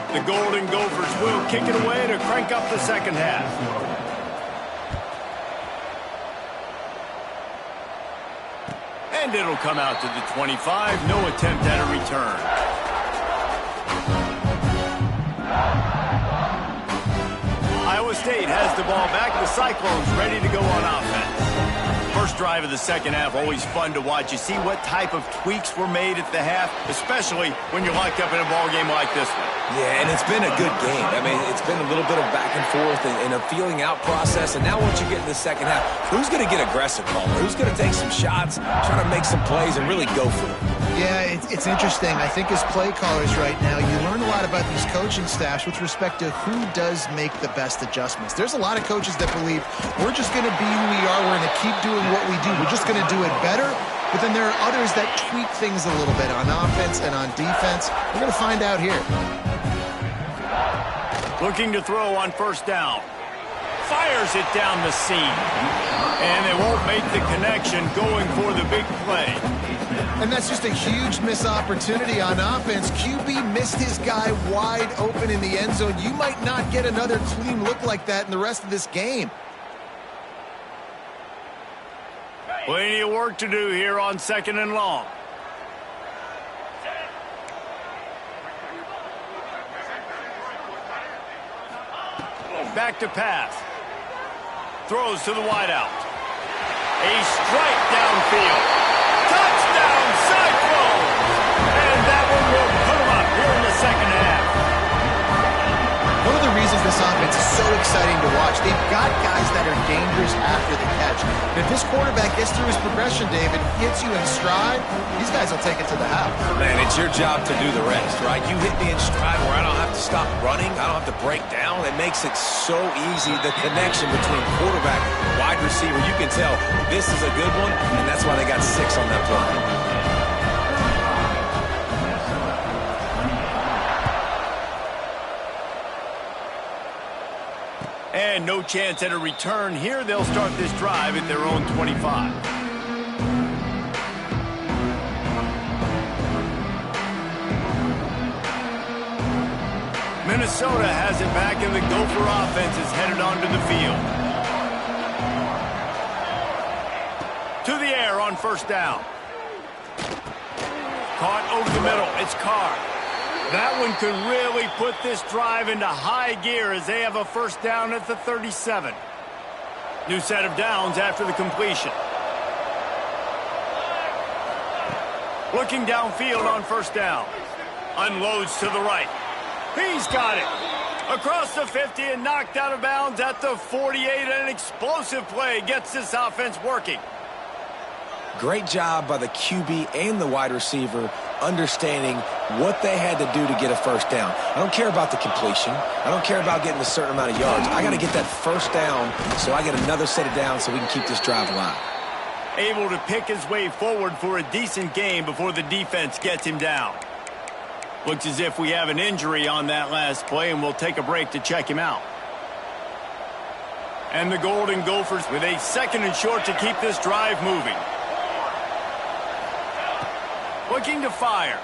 The Golden Gophers will kick it away to crank up the second half. And it'll come out to the 25. No attempt at a return. Iowa State has the ball back. The Cyclones ready to go on offense. First drive of the second half, always fun to watch. You see what type of tweaks were made at the half, especially when you're locked up in a ball game like this one. Yeah, and it's been a good game. I mean, it's been a little bit of back and forth and a feeling out process. And now once you get in the second half, who's going to get aggressive, Palmer? Who's going to take some shots, try to make some plays, and really go for it? Yeah, it's interesting. I think as play callers right now, you learn a lot about these coaching staffs with respect to who does make the best adjustments. There's a lot of coaches that believe we're just going to be who we are. We're going to keep doing what we do. We're just going to do it better. But then there are others that tweak things a little bit on offense and on defense. We're going to find out here. Looking to throw on first down. Fires it down the seam. And they won't make the connection going for the big play. And that's just a huge missed opportunity on offense. QB missed his guy wide open in the end zone. You might not get another clean look like that in the rest of this game. Plenty of work to do here on second and long. Back to pass. Throws to the wideout. A strike downfield. Touchdown, Cyclones! And that one will put them up here in the second half. One of the reasons this offense is so exciting to watch, they've got guys that are dangerous after the catch. And if this quarterback gets through his progression, David, hits you in stride, these guys will take it to the house. Man, it's your job to do the rest, right? You hit me in stride where I don't have to stop running. I don't have to break down. It makes it so easy. The connection between quarterback, wide receiver, you can tell this is a good one, and that's why they got 6 on that play. And no chance at a return here. They'll start this drive at their own 25. Minnesota has it back, and the Gopher offense is headed onto the field. To the air on first down. Caught over the middle. It's Carr. That one could really put this drive into high gear as they have a first down at the 37. New set of downs after the completion. Looking downfield on first down. Unloads to the right. He's got it. Across the 50 and knocked out of bounds at the 48. An explosive play gets this offense working. Great job by the QB and the wide receiver understanding what they had to do to get a first down. I don't care about the completion. I don't care about getting a certain amount of yards. I got to get that first down so I get another set of downs so we can keep this drive alive. Able to pick his way forward for a decent game before the defense gets him down. Looks as if we have an injury on that last play, and we'll take a break to check him out. And the Golden Gophers with a second and short to keep this drive moving. Looking to fire.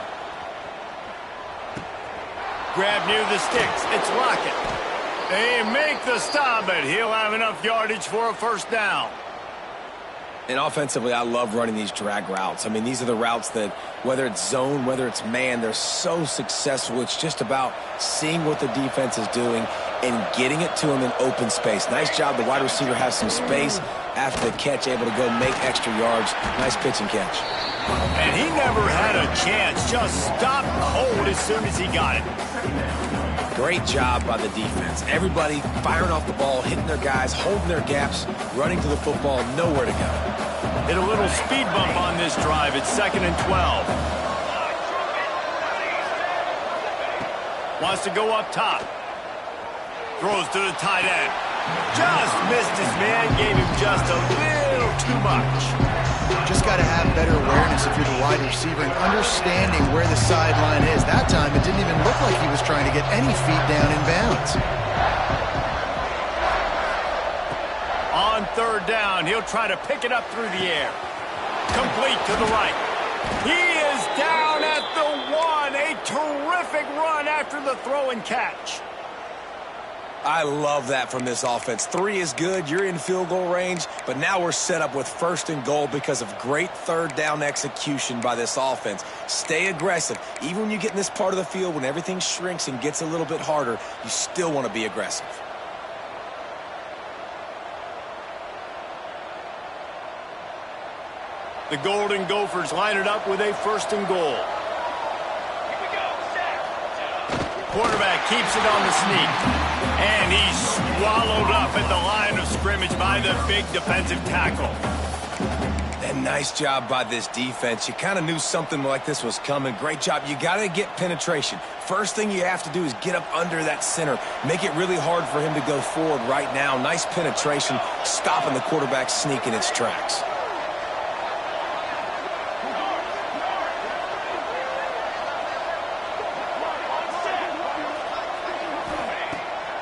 Grab near the sticks. It's Lockett. They make the stop, but he'll have enough yardage for a first down. And offensively, I love running these drag routes. I mean, these are the routes that, whether it's zone, whether it's man, they're so successful. It's just about seeing what the defense is doing and getting it to them in open space. Nice job. The wide receiver has some space after the catch, able to go make extra yards. Nice pitch and catch. And he never had a chance. Just stopped cold as soon as he got it. Great job by the defense. Everybody firing off the ball, hitting their guys, holding their gaps, running to the football, nowhere to go. Hit a little speed bump on this drive. It's 2nd and 12. Wants to go up top. Throws to the tight end. Just missed his man. Gave him just a little too much. Just got to have better awareness if you're the wide receiver and understanding where the sideline is. That time, it didn't even look like he was trying to get any feet down in bounds. On 3rd down, he'll try to pick it up through the air. Complete to the right. He is down at the 1. A terrific run after the throw and catch. I love that from this offense. 3 is good. You're in field goal range, but now we're set up with 1st and goal because of great 3rd down execution by this offense. Stay aggressive. Even when you get in this part of the field, when everything shrinks and gets a little bit harder, you still want to be aggressive. The Golden Gophers line it up with a 1st and goal. Quarterback keeps it on the sneak. And he's swallowed up at the line of scrimmage by the big defensive tackle. And nice job by this defense. You kind of knew something like this was coming. Great job. You got to get penetration. First thing you have to do is get up under that center. Make it really hard for him to go forward right now. Nice penetration, stopping the quarterback sneak in its tracks.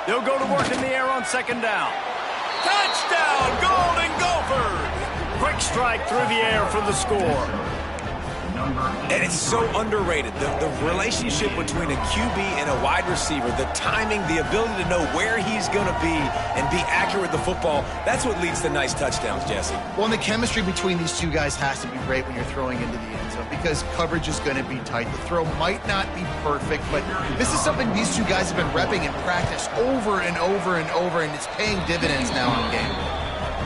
They'll go to work in the air on 2nd down. Touchdown, Golden Gophers! Quick strike through the air for the score. And it's so underrated. The relationship between a QB and a wide receiver, the timing, the ability to know where he's going to be and be accurate with the football, that's what leads to nice touchdowns, Jesse. Well, and the chemistry between these two guys has to be great when you're throwing into the end zone because coverage is going to be tight. The throw might not be perfect, but this is something these two guys have been repping in practice over and over and over, and it's paying dividends now in game.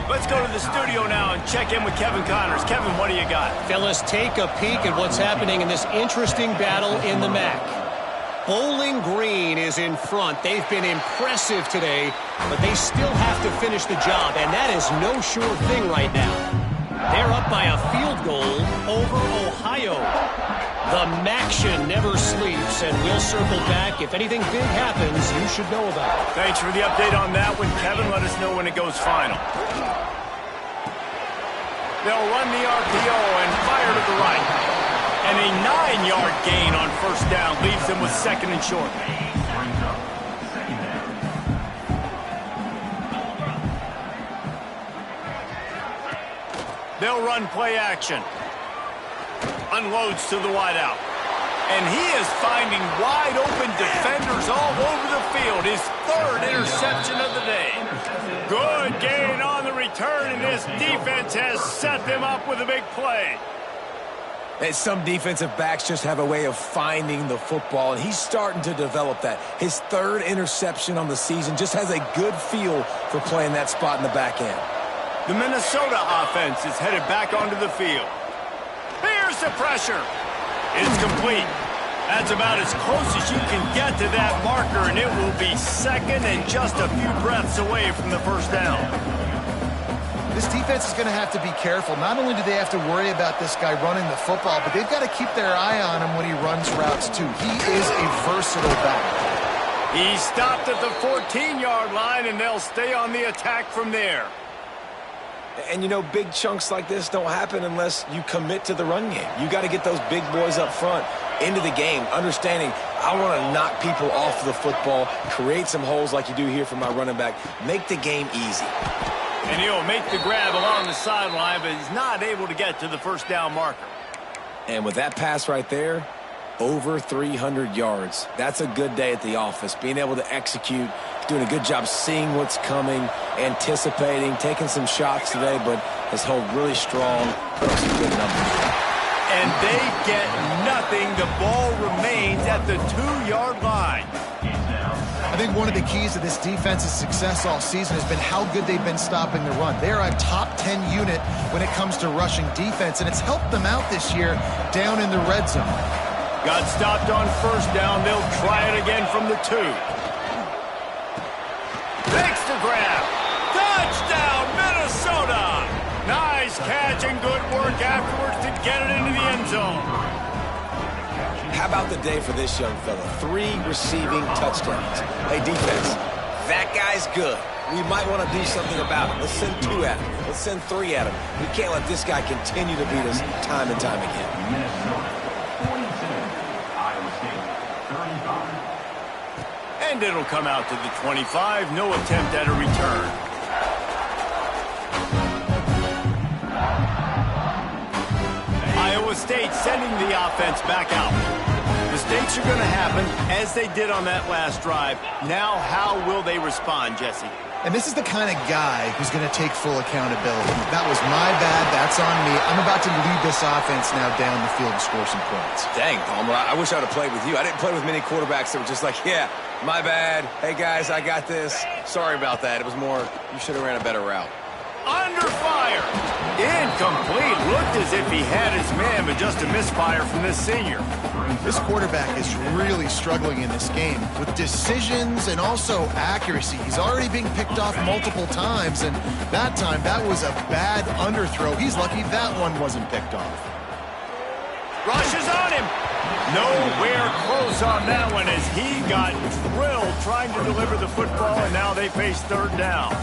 Let's go to the studio now and check in with Kevin Connors. Kevin, what do you got? Fellas, take a peek at what's happening in this interesting battle in the MAC. Bowling Green is in front. They've been impressive today, but they still have to finish the job, and that is no sure thing right now. They're up by a field goal over Ohio. The MACtion never sleeps, and we'll circle back. If anything big happens, you should know about it. Thanks for the update on that one, Kevin. Let us know when it goes final. They'll run the RPO and fire to the right. And a 9-yard gain on 1st down leaves them with 2nd and short. They'll run play action. Unloads to the wideout. And he is finding wide-open defenders all over the field. His 3rd interception of the day. Good gain on the return, and this defense has set them up with a big play. And some defensive backs just have a way of finding the football, and he's starting to develop that. His 3rd interception on the season just has a good feel for playing that spot in the back end. The Minnesota offense is headed back onto the field. Here's the pressure. It's complete. That's about as close as you can get to that marker, and it will be 2nd and just a few breaths away from the 1st down. This defense is going to have to be careful. Not only do they have to worry about this guy running the football, but they've got to keep their eye on him when he runs routes, too. He is a versatile back. He stopped at the 14-yard line, and they'll stay on the attack from there. And, you know, big chunks like this don't happen unless you commit to the run game. You got to get those big boys up front into the game, understanding I want to knock people off the football, create some holes like you do here for my running back, make the game easy. And he'll make the grab along the sideline, but he's not able to get to the 1st down marker. And with that pass right there, over 300 yards. That's a good day at the office, being able to execute, doing a good job seeing what's coming, anticipating, taking some shots today, but has held really strong, put up some good numbers. And they get nothing. The ball remains at the 2-yard line. I think one of the keys to this defense's success all season has been how good they've been stopping the run. They're a top 10 unit when it comes to rushing defense, and it's helped them out this year down in the red zone. Got stopped on 1st down. They'll try it again from the 2. Makes the grab. Touchdown, Minnesota. Nice Nice catch and good work afterwards to get it into the end zone. How about the day for this young fella? 3 receiving touchdowns. Hey, defense, that guy's good. We might want to do something about it. Let's send 2 at him. Let's send 3 at him. We can't let this guy continue to beat us time and time again. Minnesota 42, Iowa State 35. And it'll come out to the 25. No attempt at a return. Iowa State sending the offense back out. Mistakes are going to happen, as they did on that last drive. Now, how will they respond, Jesse? And this is the kind of guy who's going to take full accountability. That was my bad. That's on me. I'm about to lead this offense now down the field and score some points. Dang, Palmer, I wish I would have played with you. I didn't play with many quarterbacks that were just like, yeah, my bad. Hey, guys, I got this. Sorry about that. It was more, you should have ran a better route. Under fire. Incomplete. Looked as if he had his man, but just a misfire from this senior. This quarterback is really struggling in this game with decisions and also accuracy. He's already being picked off multiple times, and that time, that was a bad underthrow. He's lucky that one wasn't picked off. Rushes on him. Nowhere close on that one as he got drilled trying to deliver the football, and now they face 3rd down.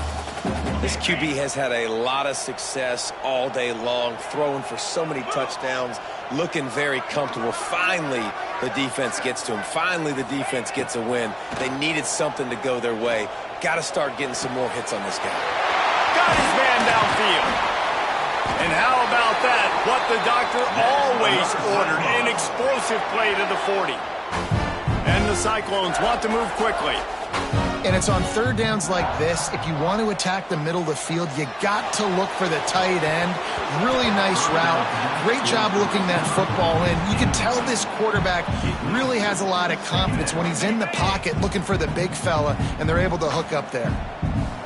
This QB has had a lot of success all day long, throwing for so many touchdowns, looking very comfortable. Finally, the defense gets to him. Finally, the defense gets a win. They needed something to go their way. Got to start getting some more hits on this guy. Got his man downfield. And how about that? What the doctor always ordered, an explosive play to the 40. And the Cyclones want to move quickly. And it's on 3rd downs like this. If you want to attack the middle of the field, you got to look for the tight end. Really nice route. Great job looking that football in. You can tell this quarterback really has a lot of confidence when he's in the pocket looking for the big fella, and they're able to hook up there.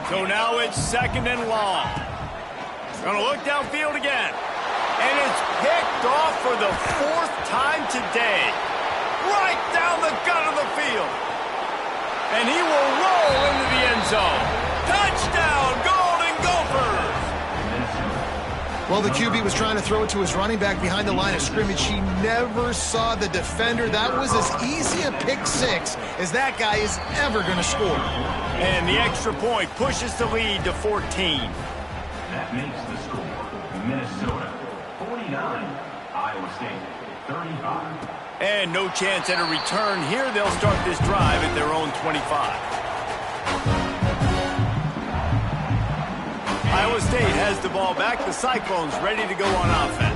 So now it's 2nd and long. Going to look downfield again. And it's picked off for the 4th time today. Right down the gut of the field. And he will roll into the end zone. Touchdown, Golden Gophers! Well, the QB was trying to throw it to his running back behind the line of scrimmage. He never saw the defender. That was as easy a pick 6 as that guy is ever going to score. And the extra point pushes the lead to 14. That makes the score Minnesota 49, Iowa State 35. And no chance at a return here. They'll start this drive at their own 25. Iowa State has the ball back. The Cyclones ready to go on offense.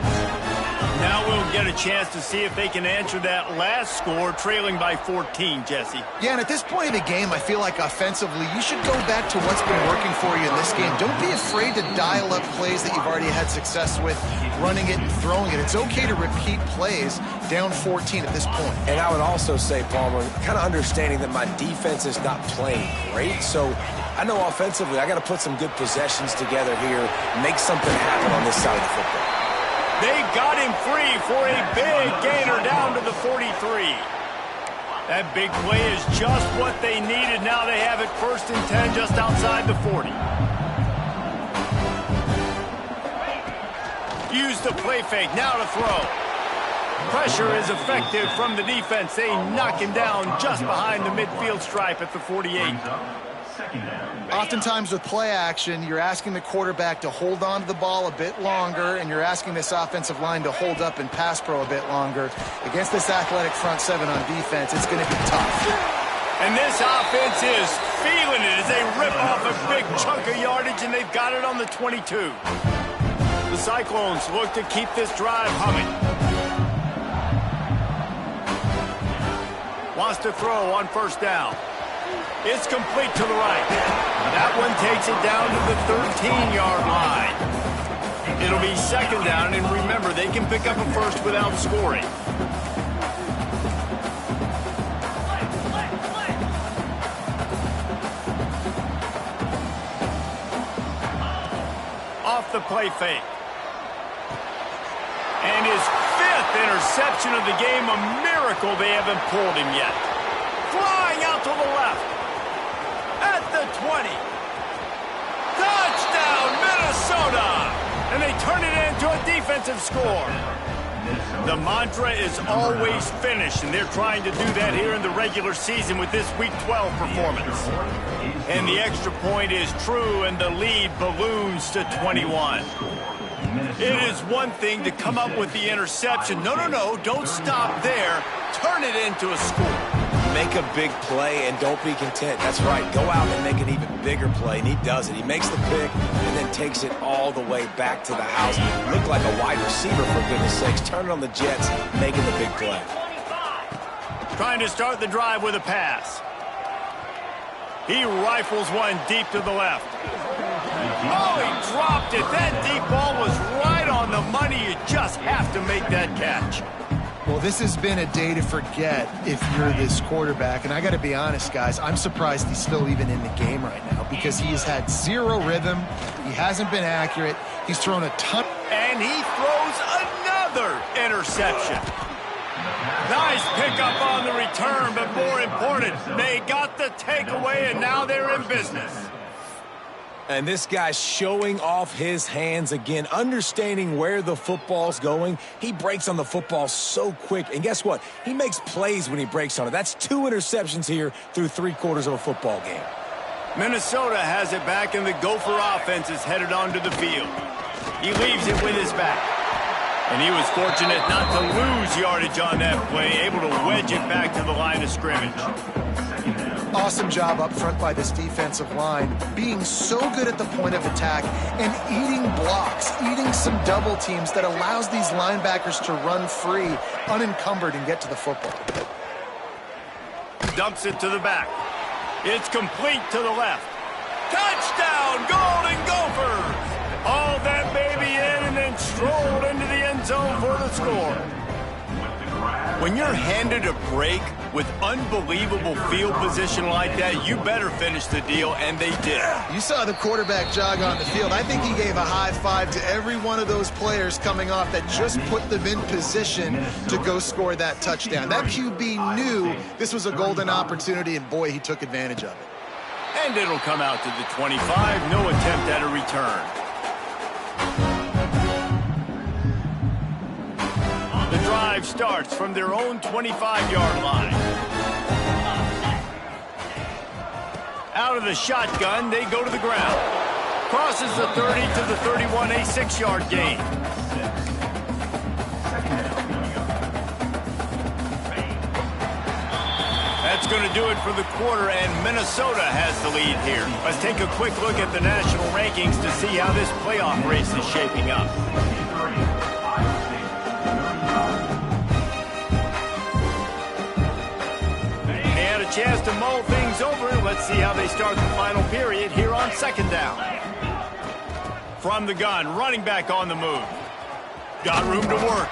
Now we'll get a chance to see if they can answer that last score, trailing by 14, Jesse. Yeah, and at this point of the game, I feel like offensively, you should go back to what's been working for you in this game. Don't be afraid to dial up plays that you've already had success with, running it and throwing it. It's okay to repeat plays down 14 at this point. And I would also say, Palmer, kind of understanding that my defense is not playing great, so I know offensively I got to put some good possessions together here, make something happen on this side of the football. They got him free for a big gainer down to the 43. That big play is just what they needed. Now they have it 1st and 10 just outside the 40. Use the play fake, now to throw. Pressure is effective from the defense. They knock him down just behind the midfield stripe at the 48. Oftentimes with play action, you're asking the quarterback to hold on to the ball a bit longer, and you're asking this offensive line to hold up and pass pro a bit longer. Against this athletic front 7 on defense, it's going to be tough. And this offense is feeling it as they rip off a big chunk of yardage, and they've got it on the 22. The Cyclones look to keep this drive humming. Wants to throw on 1st down. It's complete to the right. That one takes it down to the 13-yard line. It'll be 2nd down, and remember, they can pick up a first without scoring. Off the play fake. And his 5th interception of the game, a miracle they haven't pulled him yet. Flying out to the left. At the 20. Touchdown, Minnesota! and they turn it into a defensive score. The mantra is always finish, and they're trying to do that here in the regular season with this Week 12 performance. And the extra point is true, and the lead balloons to 21. It is one thing to come up with the interception. No, don't stop there. Turn it into a score. Make a big play and don't be content. That's right. Go out and make an even bigger play, and he does it. He makes the pick and then takes it all the way back to the house. Look like a wide receiver, for goodness sakes. Turn it on the Jets, making the big play. Trying to start the drive with a pass. He rifles one deep to the left. Oh, he dropped it. That deep ball was right on the money. You just have to make that catch. Well, this has been a day to forget if you're this quarterback. And I got to be honest, guys, I'm surprised he's still even in the game right now because he has had zero rhythm. He hasn't been accurate. He's thrown a ton. And he throws another interception. Nice pickup on the return, but more important, they got the takeaway, and now they're in business. And this guy's showing off his hands again, understanding where the football's going. He breaks on the football so quick. And guess what? He makes plays when he breaks on it. That's 2 interceptions here through 3 quarters of a football game. Minnesota has it back, and the Gopher offense is headed onto the field. He leaves it with his back. And he was fortunate not to lose yardage on that play, able to wedge it back to the line of scrimmage. Awesome job up front by this defensive line, being so good at the point of attack and eating blocks, eating some double teams that allows these linebackers to run free, unencumbered, and get to the football. Dumps it to the back. It's complete to the left. Touchdown, Golden Gophers! Hauled that baby in and then strolled into the end zone for the score. When you're handed a break with unbelievable field position like that, you better finish the deal, and they did. You saw the quarterback jog on the field. I think he gave a high five to every one of those players coming off that just put them in position to go score that touchdown. That QB knew this was a golden opportunity, and boy, he took advantage of it. And it'll come out to the 25. No attempt at a return. The drive starts from their own 25-yard line. Out of the shotgun, they go to the ground. Crosses the 30 to the 31, a 6-yard gain. That's going to do it for the quarter, and Minnesota has the lead here. Let's take a quick look at the national rankings to see how this playoff race is shaping up. They had a chance to mull things over. Let's see how they start the final period here on second down. From the gun, running back on the move. Got room to work.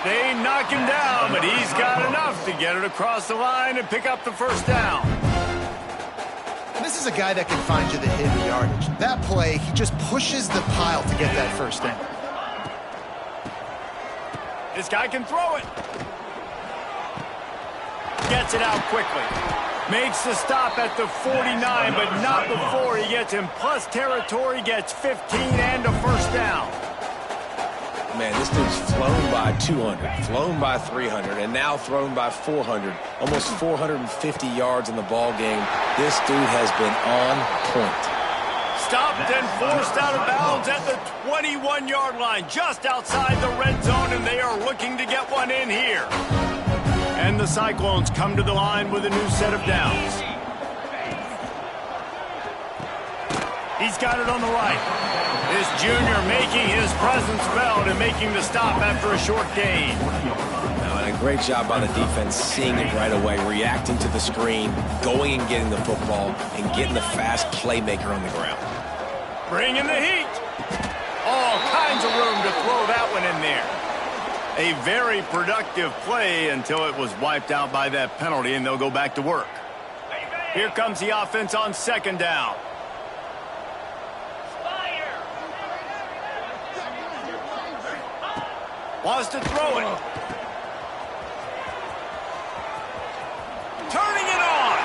They knock him down, but he's got enough to get it across the line and pick up the first down. This is a guy that can find you the hidden yardage. That play, he just pushes the pile to get that first down. This guy can throw it. Gets it out quickly. Makes the stop at the 49, but not before he gets in plus territory, gets 15 and a first down. Man, this dude's flown by 200, flown by 300, and now thrown by 400. Almost 450 yards in the ball game. This dude has been on point. Stopped and forced out of bounds at the 21-yard line, just outside the red zone, and they are looking to get one in here. And the Cyclones come to the line with a new set of downs. He's got it on the right. This junior making his presence felt and making the stop after a short gain. And a great job by the defense seeing it right away, reacting to the screen, going and getting the football, and getting the fast playmaker on the ground. Bringing the heat. All kinds of room to throw that one in there. A very productive play until it was wiped out by that penalty, and they'll go back to work. Here comes the offense on second down. Wants to throw it. Turning it on.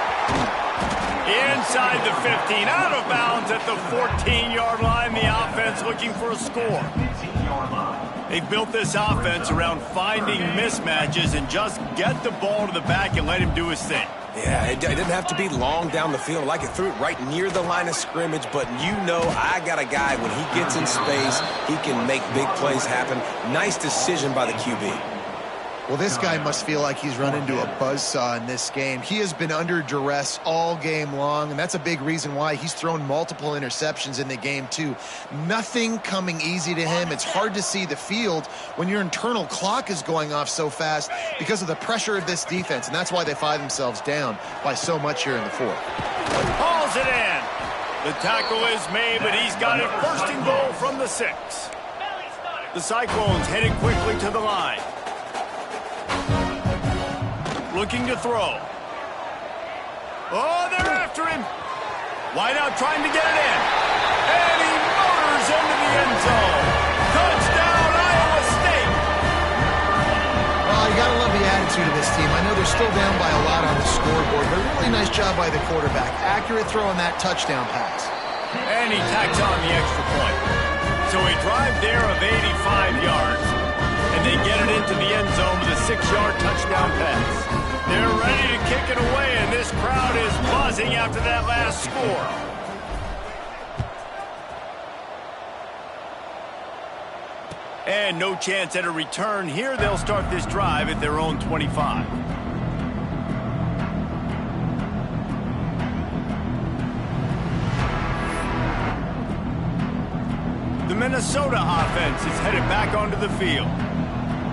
Inside the 15, out of bounds at the 14-yard line. The offense looking for a score. They've built this offense around finding mismatches and just get the ball to the back and let him do his thing. Yeah, it didn't have to be long down the field. Like it threw it right near the line of scrimmage, but you know I got a guy, when he gets in space, he can make big plays happen. Nice decision by the QB. Well, this guy must feel like he's run into a buzzsaw in this game. He has been under duress all game long, and that's a big reason why he's thrown multiple interceptions in the game, too. Nothing coming easy to him. It's hard to see the field when your internal clock is going off so fast because of the pressure of this defense, and that's why they find themselves down by so much here in the fourth. Hauls it in. The tackle is made, but he's got it first and goal from the 6. The Cyclones headed quickly to the line. Looking to throw. Oh, they're after him. Wide out trying to get it in. And he motors into the end zone. Touchdown, Iowa State. Well, you got to love the attitude of this team. I know they're still down by a lot on the scoreboard, but a really nice job by the quarterback. Accurate throw on that touchdown pass. And he tacks on the extra point. So a drive there of 85 yards. And they get it into the end zone with a 6-yard touchdown pass. They're ready to kick it away, and this crowd is buzzing after that last score. And no chance at a return here. They'll start this drive at their own 25. The Minnesota offense is headed back onto the field.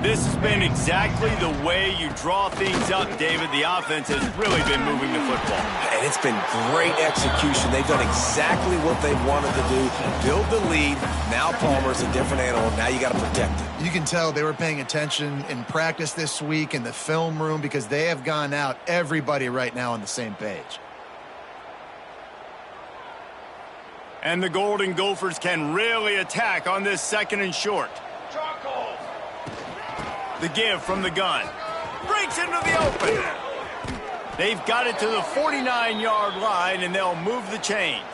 This has been exactly the way you draw things up, David. The offense has really been moving the football. And it's been great execution. They've done exactly what they wanted to do. Build the lead. Now Palmer's a different animal. Now you got to protect it. You can tell they were paying attention in practice this week in the film room because they have gone out, everybody right now on the same page. And the Golden Gophers can really attack on this 2nd and short. The give from the gun. Breaks into the open. They've got it to the 49-yard line, and they'll move the chains.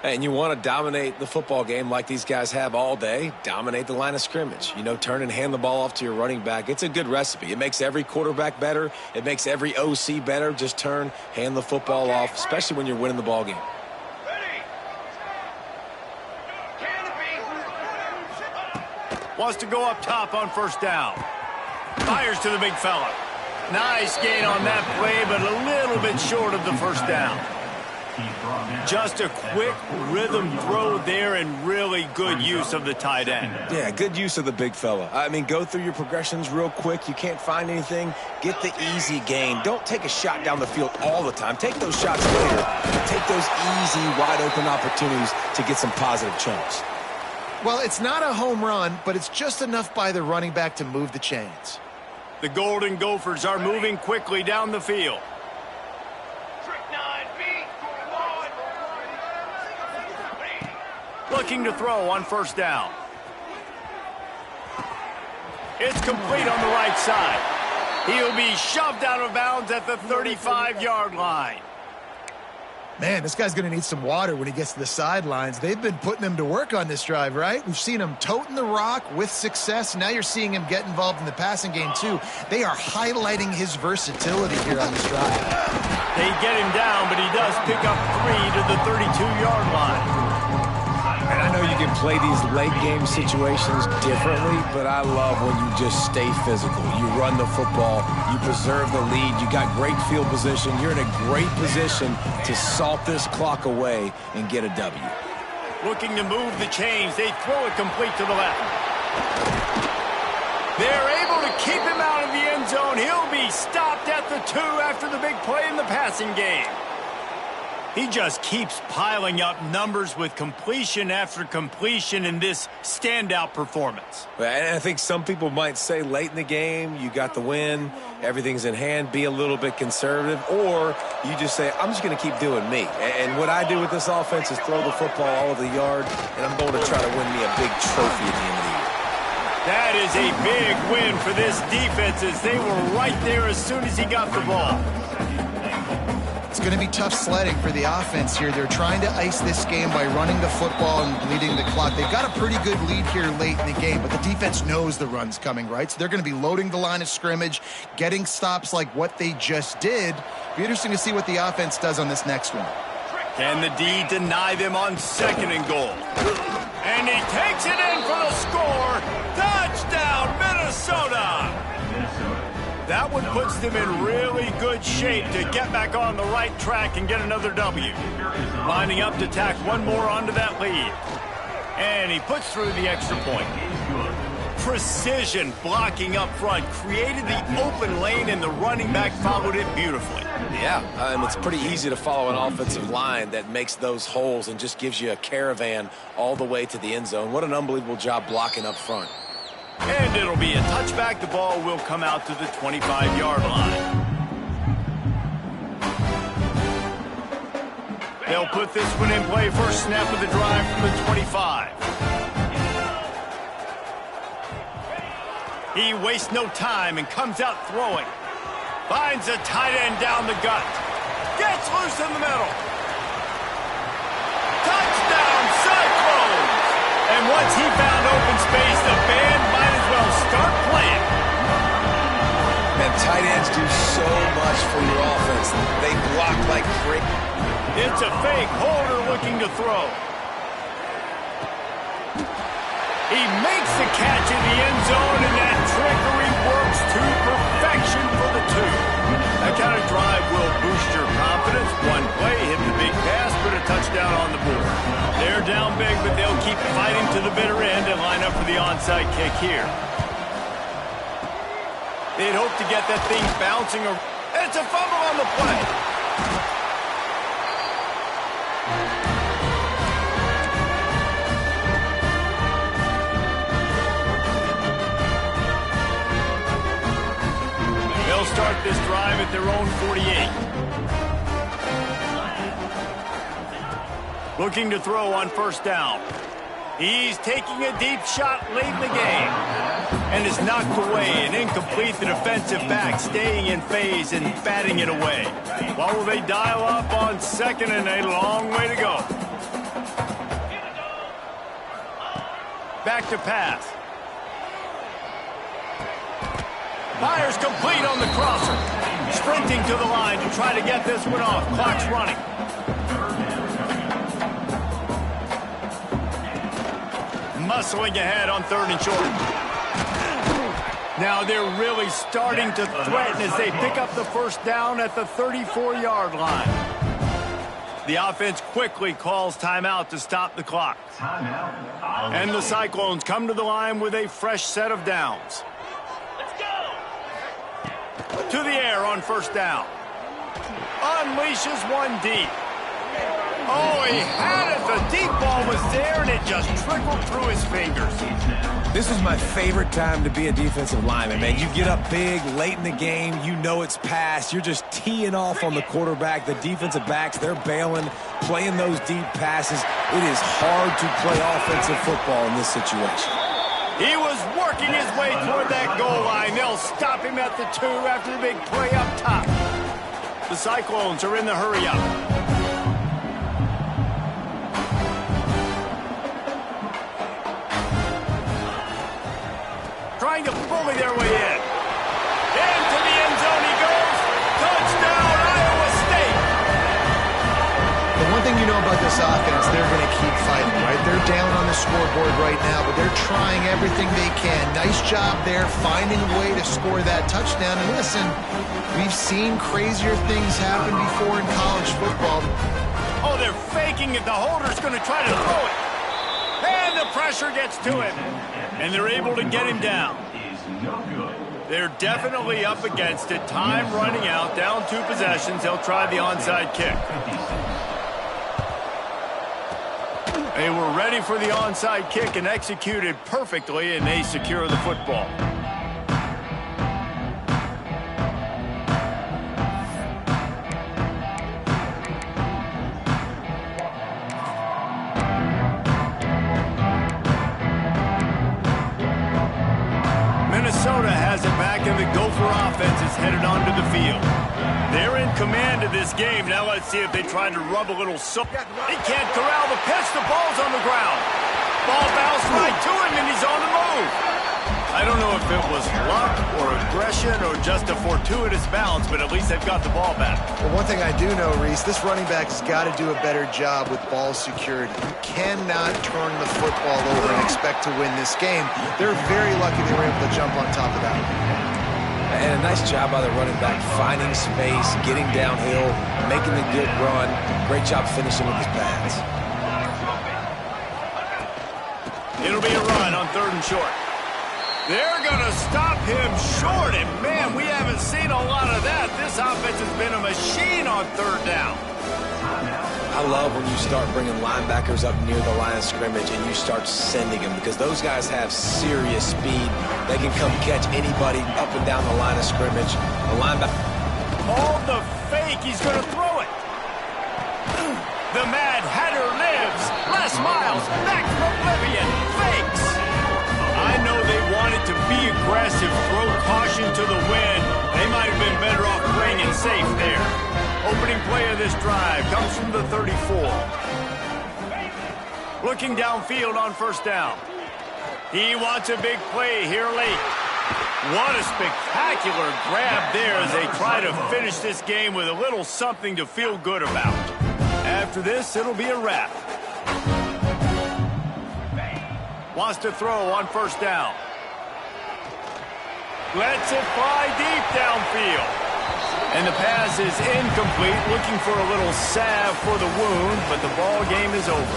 And you want to dominate the football game like these guys have all day. Dominate the line of scrimmage. You know, turn and hand the ball off to your running back. It's a good recipe. It makes every quarterback better. It makes every OC better. Just turn, hand the football off, especially when you're winning the ball game. Wants to go up top on 1st down. Fires to the big fella. Nice gain on that play, but a little bit short of the 1st down. Just a quick rhythm throw there and really good use of the tight end. Yeah, good use of the big fella. I mean, go through your progressions real quick. You can't find anything. Get the easy gain. Don't take a shot down the field all the time. Take those shots later. Take those easy, wide-open opportunities to get some positive chunks. Well, it's not a home run, but it's just enough by the running back to move the chains. The Golden Gophers are moving quickly down the field. Looking to throw on 1st down. It's complete on the right side. He'll be shoved out of bounds at the 35-yard line. Man, this guy's going to need some water when he gets to the sidelines. They've been putting him to work on this drive, right? We've seen him toting the rock with success. Now you're seeing him get involved in the passing game, too. They are highlighting his versatility here on this drive. They get him down, but he does pick up 3 to the 32-yard line. And I know you can play these late game situations differently, but I love when you just stay physical. You run the football, you preserve the lead, you got great field position. You're in a great position to salt this clock away and get a W. Looking to move the chains. They throw it complete to the left. They're able to keep him out of the end zone. He'll be stopped at the 2 after the big play in the passing game. He just keeps piling up numbers with completion after completion in this standout performance. And I think some people might say late in the game, you got the win, everything's in hand, be a little bit conservative, or you just say, I'm just going to keep doing me. And what I do with this offense is throw the football all over the yard, and I'm going to try to win me a big trophy at the end of the year. That is a big win for this defense as they were right there as soon as he got the ball. It's going to be tough sledding for the offense here. They're trying to ice this game by running the football and bleeding the clock. They've got a pretty good lead here late in the game, but the defense knows the run's coming, right? So they're going to be loading the line of scrimmage, getting stops like what they just did. Be interesting to see what the offense does on this next one. Can the D deny them on 2nd and goal? And he takes it in for the score. Touchdown, Minnesota! That one puts them in really good shape to get back on the right track and get another W. Lining up to tack one more onto that lead. And he puts through the extra point. Precision blocking up front created the open lane, and the running back followed it beautifully. Yeah, it's pretty easy to follow an offensive line that makes those holes and just gives you a caravan all the way to the end zone. What an unbelievable job blocking up front. And it'll be a touchback. The ball will come out to the 25-yard line. They'll put this one in play. First snap of the drive from the 25. He wastes no time and comes out throwing. Finds a tight end down the gut. Gets loose in the middle. Touchdown, Cyclones! And once he found open space, the band might as well start playing. And tight ends do so much for your offense. They block like crazy. It's a fake. Holder looking to throw. He makes the catch in the end zone, and that trickery works to perfection for the 2. That kind of drive will boost your confidence. One play, hit the big pass, put a touchdown on the board. They're down big, but they'll keep fighting to the bitter end and line up for the onside kick here. They'd hope to get that thing bouncing. It's a fumble on the play. They'll start this drive at their own 48. Looking to throw on first down. He's taking a deep shot late in the game. And is knocked away and incomplete. The defensive back staying in phase and batting it away. While will they dial up on 2nd and a long way to go. Back to pass. Fires complete on the crosser. Sprinting to the line to try to get this one off. Clock's running. Muscling ahead on 3rd and short. Now they're really starting to threaten as they pick up the first down at the 34-yard line. The offense quickly calls timeout to stop the clock. And the Cyclones come to the line with a fresh set of downs. To the air on first down. Unleashes one deep. Oh, he had it. The deep ball was there, and it just trickled through his fingers. This is my favorite time to be a defensive lineman, man. You get up big, late in the game. You know it's past. You're just teeing off on the quarterback. The defensive backs, they're bailing, playing those deep passes. It is hard to play offensive football in this situation. He was working his way toward that goal line. They'll stop him at the 2 after the big play up top. The Cyclones are in the hurry-up. Trying to bully their way in. Into the end zone he goes. Touchdown, Iowa State. The one thing you know about this offense, they're going to keep fighting, right? They're down on the scoreboard right now, but they're trying everything they can. Nice job there, finding a way to score that touchdown. And listen, we've seen crazier things happen before in college football. Oh, they're faking it. The holder's going to try to throw it. And the pressure gets to him. And they're able to get him down. They're definitely up against it. Time running out. Down 2 possessions. They'll try the onside kick. They were ready for the onside kick and executed perfectly, and they secure the football. Minnesota has it back, and the Gopher offense is headed onto the field. They're in command of this game. Now let's see if they try to rub a little soap. He can't corral the pitch. The ball's on the ground. Ball bounced right to him, and he's on the move. I don't know if it was luck or aggression or just a fortuitous bounce, but at least they've got the ball back. Well, one thing I do know, Reese, this running back has got to do a better job with ball security. You cannot turn the football over and expect to win this game. They're very lucky they were able to jump on top of that. And a nice job by the running back, finding space, getting downhill, making the good run. Great job finishing with his pads. It'll be a run on 3rd and short. They're going to stop him short, and man, we haven't seen a lot of that. This offense has been a machine on 3rd down. I love when you start bringing linebackers up near the line of scrimmage and you start sending them, because those guys have serious speed. They can come catch anybody up and down the line of scrimmage. The linebacker. Oh, the fake. He's going to throw it. The Mad Hatter lives. Les Miles back from oblivion. Fakes. I know they wanted to be aggressive, throw caution to the wind. They might have been better off playing it safe there. Opening play of this drive comes from the 34. Looking downfield on 1st down. He wants a big play here late. What a spectacular grab there as they try to finish this game with a little something to feel good about. After this, it'll be a wrap. Wants to throw on 1st down. Lets it fly deep downfield. And the pass is incomplete. Looking for a little salve for the wound, but the ball game is over.